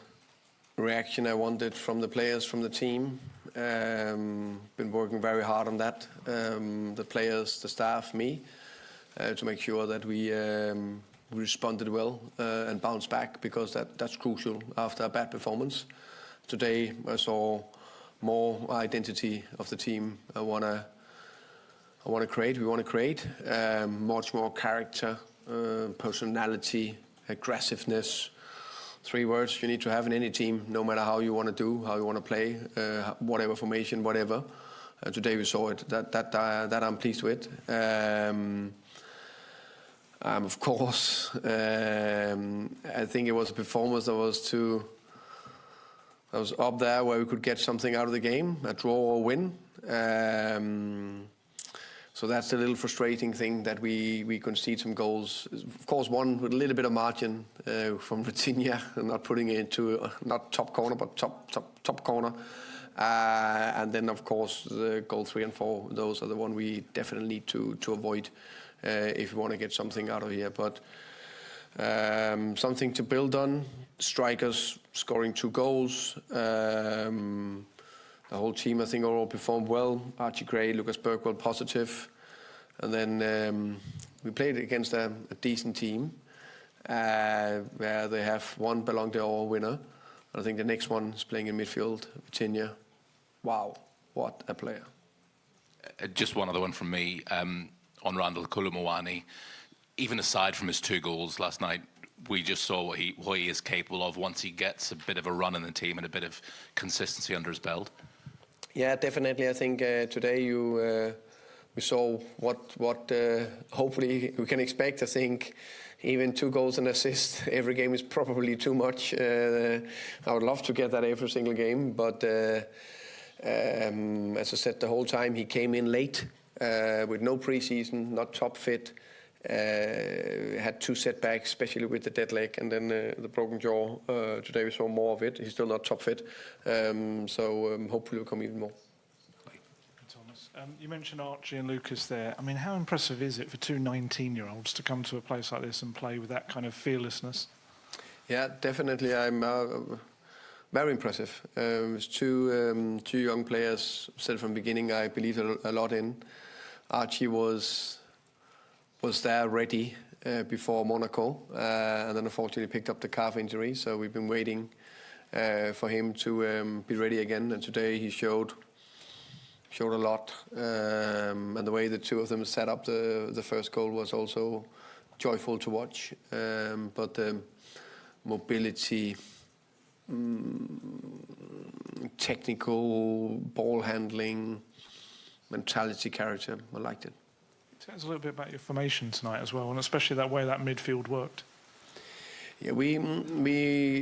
reaction I wanted from the players, from the team. Been working very hard on that. The players, the staff, me, to make sure that we responded well and bounced back, because that's crucial after a bad performance. Today I saw more identity of the team. We want to create much more character, personality, aggressiveness. 3 words you need to have in any team, no matter how you want to do, how you want to play, whatever formation, whatever. Today we saw it. That I'm pleased with. Of course, I think it was a performance that was up there where we could get something out of the game, a draw or win. So that's a little frustrating thing that we concede some goals. Of course, one with a little bit of margin from Vitinha, not putting it into not top corner but top corner. And then of course the goal 3 and 4. Those are the one we definitely need to avoid if we want to get something out of here. But something to build on. Strikers scoring 2 goals. The whole team, I think, overall performed well. Archie Gray, Lucas Bergwall, positive. And then we played against a decent team. where they have one Ballon d'Or winner. I think the next one is playing in midfield, Vitinha. Wow, what a player. Just one other one from me on Randall Koulibaly. Even aside from his 2 goals last night, we just saw what he is capable of once he gets a bit of a run in the team and a bit of consistency under his belt. Yeah, definitely. I think today we saw what hopefully we can expect. I think even 2 goals and assists every game is probably too much. I would love to get that every single game, but as I said the whole time, he came in late with no preseason, not top fit. Had 2 setbacks, especially with the dead leg and then the broken jaw. Today we saw more of it. He's still not top fit, so hopefully will come even more. Thomas, you mentioned Archie and Lucas there. I mean, how impressive is it for 2 19-year-olds to come to a place like this and play with that kind of fearlessness? Yeah, definitely. I'm very impressive. It's two young players. Said from the beginning, I believe a lot in. Archie was there ready before Monaco, and then unfortunately picked up the calf injury. So we've been waiting for him to be ready again. And today he showed a lot. And the way the 2 of them set up the first goal was also joyful to watch. But mobility, technical, ball handling, mentality, character, I liked it. Tell us a little bit about your formation tonight as well, and especially that way that midfield worked. Yeah, we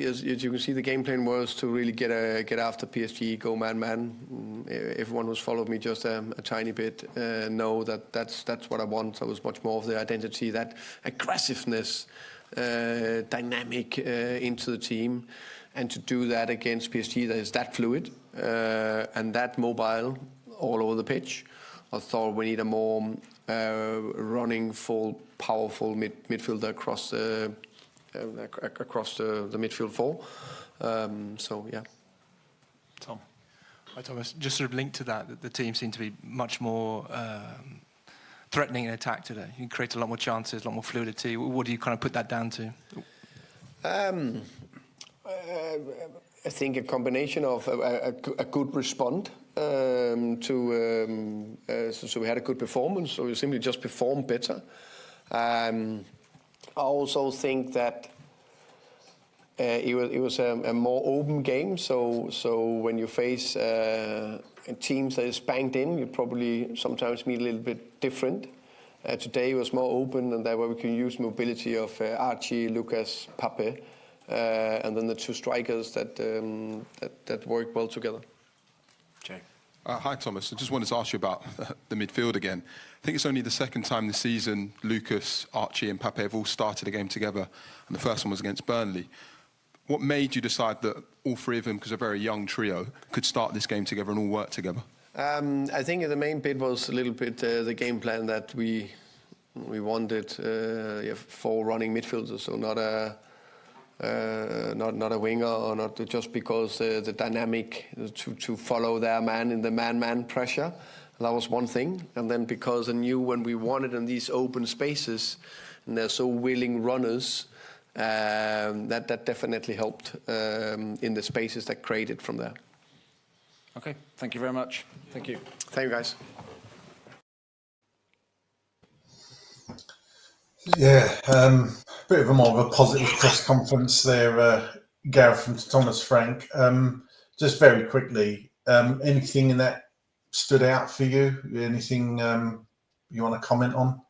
as you can see, the game plan was to really get after PSG, go man. Everyone who's followed me just a tiny bit know that's what I want. I was much more of the identity, that aggressiveness, dynamic into the team, and to do that against PSG that is that fluid and that mobile all over the pitch. I thought we need a more running, full, powerful midfielder across the midfield 4. So yeah. Tom. Hi Thomas. Just sort of linked to that the team seemed to be much more threatening in attack today. You create a lot more chances, a lot more fluidity. What do you kind of put that down to? I think a combination of a good response so we had a good performance, so we simply just performed better. I also think that it was a more open game, so when you face teams that is banged in, you probably sometimes meet a little bit different. Today was more open, and that way we can use mobility of Archie, Lucas, Pape, and then the 2 strikers that work well together. Jay. Hi Thomas, I just wanted to ask you about the midfield again. I think it's only the second time this season Lucas, Archie and Pape have all started a game together, and the first one was against Burnley. What made you decide that all 3 of them, because they're a very young trio, could start this game together and all work together? I think the main bit was a little bit the game plan that we wanted 4 running midfielders, so not a winger, or not just because the dynamic to follow their man in the man pressure. That was one thing, and then because I knew when we wanted in these open spaces, and they're so willing runners, that definitely helped in the spaces that created from there. Okay, thank you very much. Thank you. Thank you, guys. Yeah, bit of a more of a positive press conference there, Gareth from Thomas Frank. Just very quickly, anything in that stood out for you? Anything you want to comment on?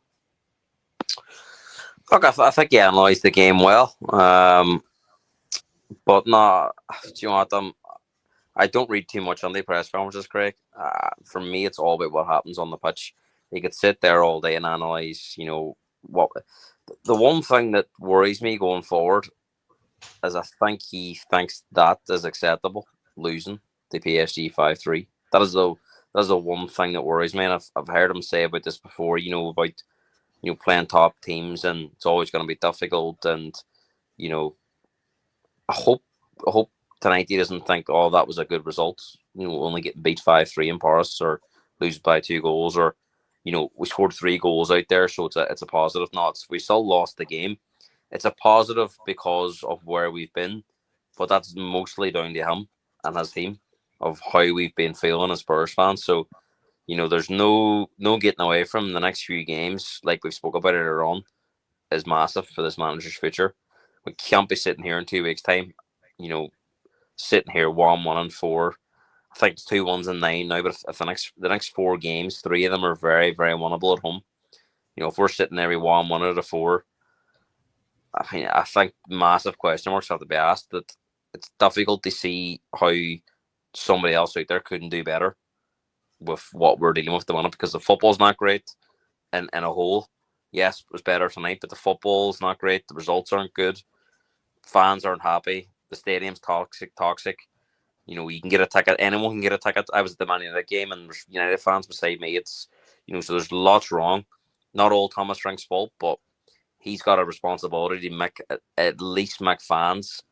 Look, I think he analysed the game well, but no, do you know what? I don't read too much on the press conferences, Craig. For me, it's all about what happens on the pitch. You could sit there all day and analyse, what. The one thing that worries me going forward is I think he thinks that is acceptable, losing the PSG 5-3. That is the one thing that worries me, and I've heard him say about this before. About playing top teams, and it's always going to be difficult. And I hope tonight he doesn't think, oh, that was a good result. Only getting beat 5-3 in Paris, or lose by 2 goals, or we scored 3 goals out there, so it's a positive. No, we still lost the game, it's a positive because of where we've been, but that's mostly down to him and his team of how we've been feeling as Spurs fans. So, there's no getting away from the next few games, like we've spoke about it earlier on, is massive for this manager's future. We can't be sitting here in 2 weeks' time, sitting here 1-1-4. I think it's 2-1-9 now, but if the next 4 games, 3 of them are very, very winnable at home. If we're sitting there 1-1-4, I think massive question marks have to be asked. That it's difficult to see how somebody else out there couldn't do better with what we're dealing with at the minute, because the football's not great in a whole. Yes, it was better tonight, but the football's not great. The results aren't good. Fans aren't happy. The stadium's toxic. You can get a ticket. Anyone can get a ticket. I was at the Man United game, and there's United fans beside me. It's, so there's lots wrong. Not all Thomas Frank's fault, but he's got a responsibility to at least make fans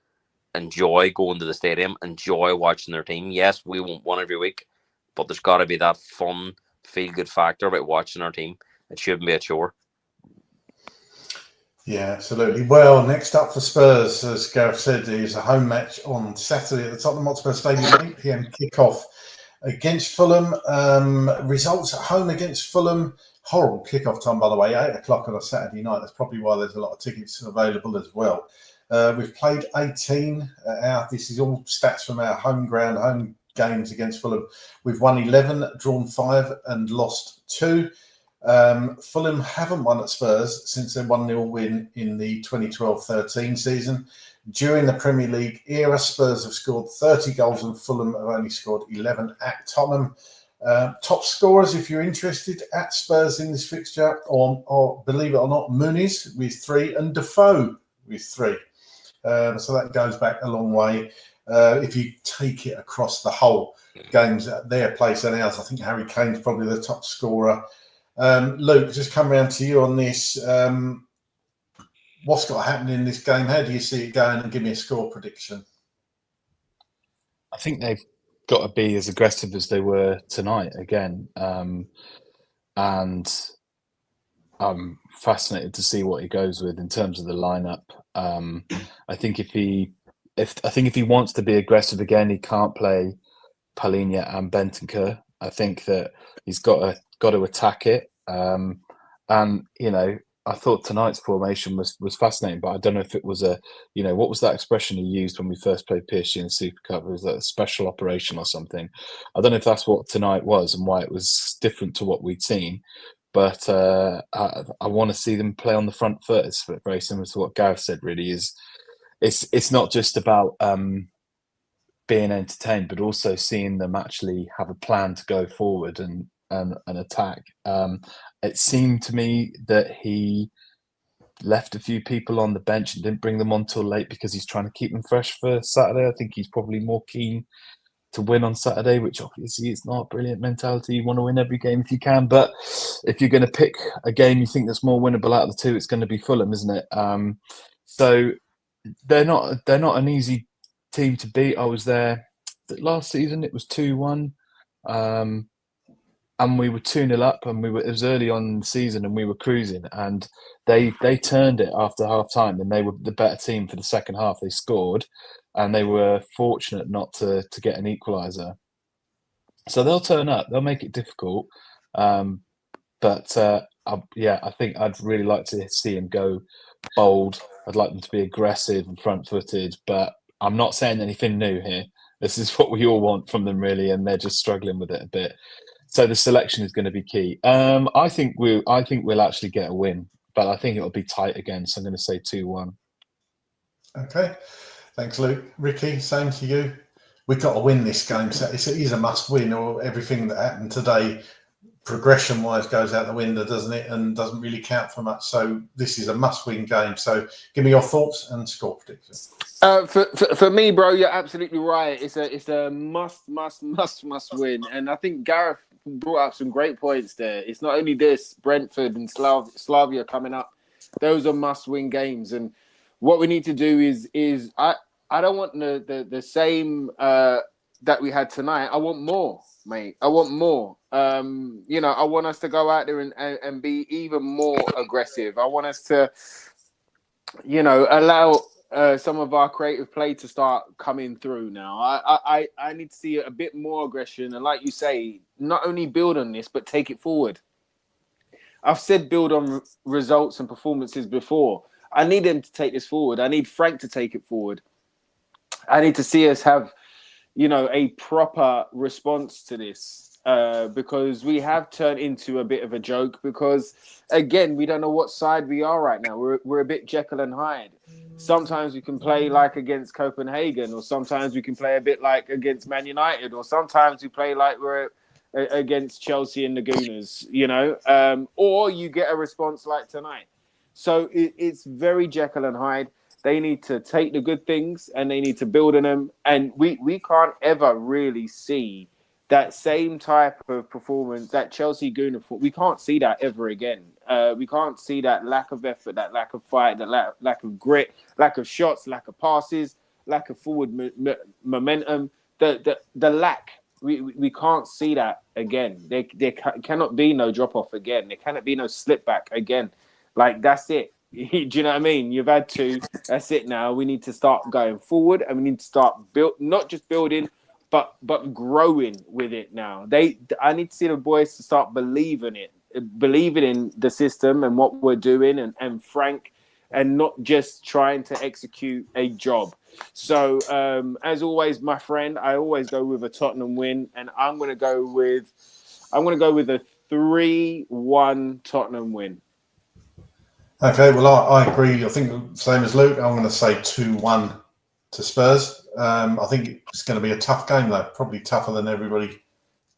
enjoy going to the stadium, enjoy watching their team. Yes, we won't win every week, but there's got to be that fun, feel-good factor about watching our team. It shouldn't be a chore. Yeah, absolutely. Well, next up for Spurs, as Gareth said, is a home match on Saturday at the Tottenham Hotspur Stadium, 8 p.m. kickoff against Fulham. Results at home against Fulham. Horrible kickoff time, by the way, 8 o'clock on a Saturday night. That's probably why there's a lot of tickets available as well. We've played 18 out. This is all stats from our home games against Fulham. We've won 11, drawn 5, and lost 2. Fulham haven't won at Spurs since their 1-0 win in the 2012-13 season. During the Premier League era, Spurs have scored 30 goals and Fulham have only scored 11 at Tottenham. Top scorers, if you're interested, at Spurs in this fixture, or believe it or not, Muniz with 3 and Defoe with 3. So that goes back a long way. If you take it across the whole games at their place and ours, I think Harry Kane's probably the top scorer. Luke, just come round to you on this. What's got to happen in this game? How do you see it going? And give me a score prediction. I think they've got to be as aggressive as they were tonight again. And I'm fascinated to see what he goes with in terms of the lineup. I think if he wants to be aggressive again, he can't play Palhinha and Bentancur. I think that he's got to attack it. I thought tonight's formation was fascinating, but I don't know if it was what was that expression he used when we first played PSG in the Super Cup? Was that a special operation or something? I don't know if that's what tonight was and why it was different to what we'd seen. But I want to see them play on the front foot. It's very similar to what Gareth said. Really, it's not just about being entertained, but also seeing them actually have a plan to go forward and attack. It seemed to me that he left a few people on the bench and didn't bring them on till late because he's trying to keep them fresh for Saturday. I think he's probably more keen to win on Saturday, which obviously is not a brilliant mentality. You want to win every game if you can, but if you're going to pick a game you think that's more winnable out of the two, it's going to be Fulham, isn't it? So they're not an easy team to beat. I was there last season. It was 2-1. And we were 2-0 up, and it was early on in the season, and we were cruising. And they turned it after half time, and they were the better team for the second half. They scored, and they were fortunate not to get an equaliser. So they'll turn up. They'll make it difficult. I think I'd really like to see them go bold. I'd like them to be aggressive and front-footed, but I'm not saying anything new here. This is what we all want from them, really, and they're just struggling with it a bit. So the selection is going to be key. I think we'll actually get a win, but I think it'll be tight again. So I'm going to say 2-1. Okay, thanks, Luke. Ricky, same to you. We've got to win this game. So it is a must-win, or everything that happened today, progression-wise, goes out the window, doesn't it? And doesn't really count for much. So this is a must-win game. So give me your thoughts and score prediction. For me, bro, you're absolutely right. It's a must win, and I think Gareth brought up some great points there. It's not only this, Brentford and Slavia coming up; those are must-win games. And what we need to do is I don't want the same that we had tonight. I want more, mate. I want more. I want us to go out there and be even more aggressive. I want us to allow some of our creative play to start coming through now. I need to see a bit more aggression. And like you say, not only build on this, but take it forward. I've said build on results and performances before. I need them to take this forward. I need Frank to take it forward. I need to see us have, a proper response to this because we have turned into a bit of a joke because, again, we don't know what side we are right now. We're a bit Jekyll and Hyde. Sometimes we can play like against Copenhagen, or sometimes we can play a bit like against Man United, or sometimes we play like we're against Chelsea and the Gooners, or you get a response like tonight. So it's very Jekyll and Hyde. They need to take the good things and they need to build on them. And we can't ever really see that same type of performance, that Chelsea Gooner. We can't see that ever again. We can't see that lack of effort, that lack of fight, that lack of grit, lack of shots, lack of passes, lack of forward momentum, the lack. We can't see that again. There cannot be no drop off again. There cannot be no slip back again. Like, that's it. Do you know what I mean? You've had two. That's it now. We need to start going forward, and we need to start not just building, but growing with it now. I need to see the boys to start believing in the system and what we're doing, and Frank, and not just trying to execute a job. So, as always, my friend, I always go with a Tottenham win, and I'm going to go with a 3-1 Tottenham win. Okay, well, I agree. I think same as Luke. I'm going to say 2-1 to Spurs. I think it's going to be a tough game, though. Probably tougher than everybody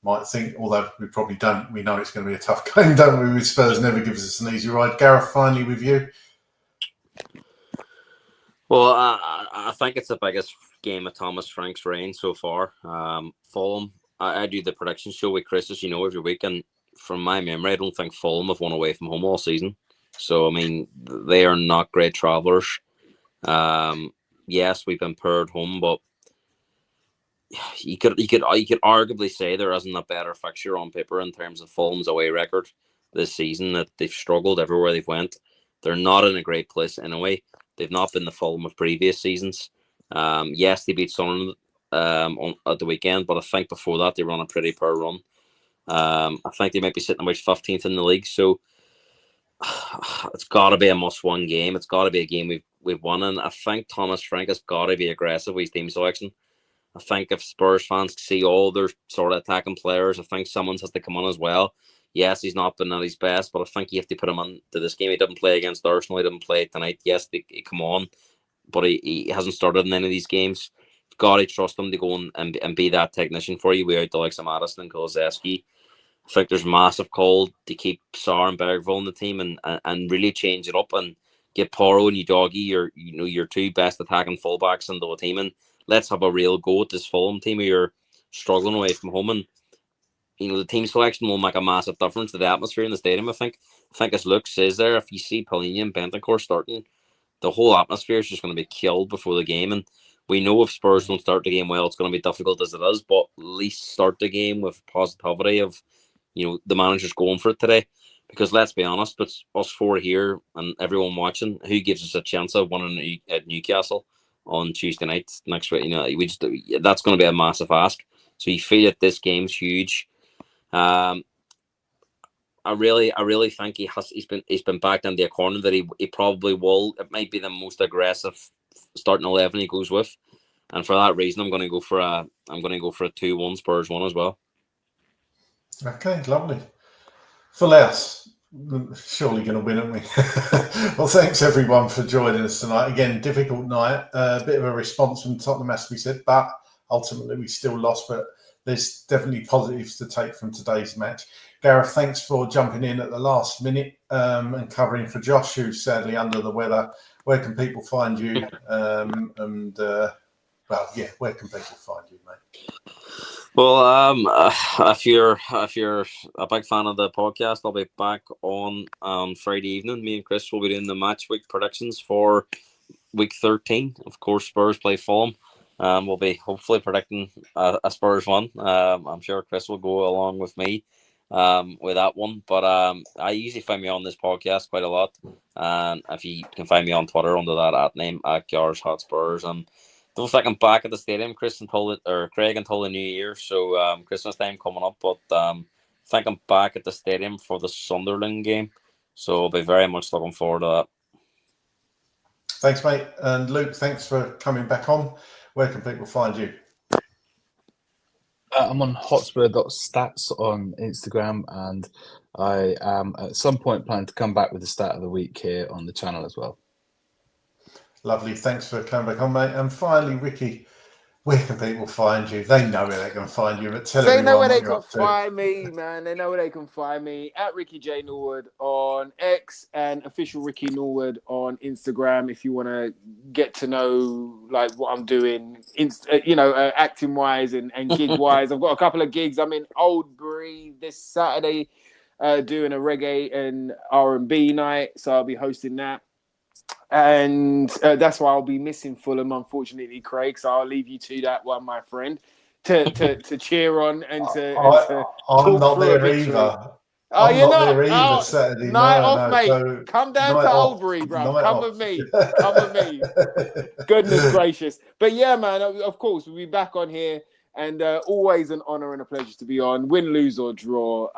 might think, although we probably don't. We know it's going to be a tough game, don't we? With Spurs never gives us an easy ride. Gareth, finally with you. Well, I think it's the biggest game of Thomas Frank's reign so far. Fulham, I do the prediction show with Chris, as you know, every week, and from my memory, I don't think Fulham have won away from home all season. So, I mean, they are not great travellers. Yes, we've been paired home, but you could arguably say there isn't a better fixture on paper in terms of Fulham's away record this season. That they've struggled everywhere they've went. They're not in a great place anyway. They've not been the Fulham of previous seasons. Yes, they beat Sunderland at the weekend, but I think before that they were on a pretty poor run. I think they might be sitting about 15th in the league. So it's got to be a must-win game. It's got to be a game we've won, and I think Thomas Frank has got to be aggressive with his team selection. I think if Spurs fans see all their sort of attacking players, I think someone has to come on as well. Yes, he's not been at his best, but I think you have to put him on to this game. He didn't play against Arsenal. He didn't play tonight. Yes, he come on, but he hasn't started in any of these games. You've got to trust him to go and be that technician for you without the likes of Madison and Kulusevski. I think there's massive call to keep Sarr and Bergvall in the team and really change it up and get Porro and Udogie, your two best attacking fullbacks into the team, and let's have a real go at this Fulham team who are struggling away from home. And the team selection will make a massive difference to the atmosphere in the stadium. I think as Luke says there, if you see Palhinha and Bentancur starting, the whole atmosphere is just going to be killed before the game. And we know if Spurs don't start the game well, it's going to be difficult as it is, but at least start the game with positivity of the manager's going for it today. Because let's be honest, but us four here and everyone watching, who gives us a chance of winning at Newcastle on Tuesday night next week? That's going to be a massive ask. So you feel that this game's huge. I really think he's been backed into a corner that he probably will. It might be the most aggressive starting 11 he goes with, and for that reason, I'm going to go for a 2-1 Spurs 1 as well. Okay, lovely. Full house. Surely going to win, aren't we? Well, thanks everyone for joining us tonight. Again, difficult night. A bit of a response from Tottenham, as we said, but ultimately we still lost. But there's definitely positives to take from today's match. Gareth, thanks for jumping in at the last minute and covering for Josh, who's sadly under the weather. Where can people find you? Where can people find you, mate? Well, if you're a big fan of the podcast, I'll be back on Friday evening. Me and Chris will be doing the match week predictions for week 13. Of course, Spurs play Fulham. We'll be hopefully predicting a Spurs 1. I'm sure Chris will go along with me. with that one. But I usually find me on this podcast quite a lot. And if you can find me on Twitter under that @name @Gareth Hotspurs. And don't think I'm back at the stadium, Chris until Craig until the New Year. So Christmas time coming up. But I think I'm back at the stadium for the Sunderland game. So I'll be very much looking forward to that. Thanks, mate. And Luke, thanks for coming back on. Where can people find you? I'm on hotspur.stats on Instagram, and I am at some point planning to come back with the stat of the week here on the channel as well. Lovely. Thanks for coming back on, mate. And finally, Ricky, where can people find you? They know where they can find you, but tell They everyone know where what they you're can up to. find me, man. They know where they can find me at Ricky J Norwood on X and official Ricky Norwood on Instagram. If you want to get to know like what I'm doing, acting wise and gig wise. I've got a couple of gigs. I'm in Oldbury this Saturday, doing a reggae and R&B night, so I'll be hosting that. And that's why I'll be missing Fulham, unfortunately, Craig. So I'll leave you to that one, my friend, to cheer on and to I'm not through a there victory. either. Oh, I'm you're not not there either oh, Saturday. Night No, off, no. mate. So come down night to off. Oldbury, bro. Night Come off. with me. Come with me. Goodness gracious. But yeah, man, of course, we'll be back on here. And always an honor and a pleasure to be on, win, lose, or draw.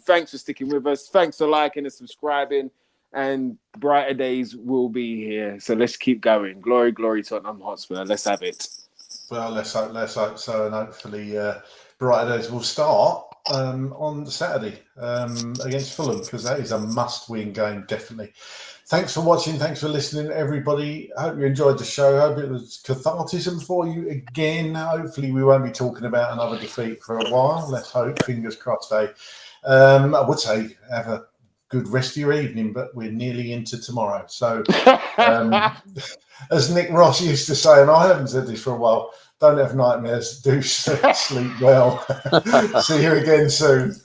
Thanks for sticking with us. Thanks for liking and subscribing. And brighter days will be here. So let's keep going. Glory, glory, Tottenham Hotspur. Let's have it. Well, let's hope so. And hopefully brighter days will start on Saturday against Fulham, because that is a must-win game, definitely. Thanks for watching. Thanks for listening, everybody. I hope you enjoyed the show. I hope it was cathartism for you again. Hopefully we won't be talking about another defeat for a while. Let's hope. Fingers crossed, eh? I would say have a good rest of your evening, but we're nearly into tomorrow. So as Nick Ross used to say, and I haven't said this for a while, don't have nightmares, do sleep well. See you again soon.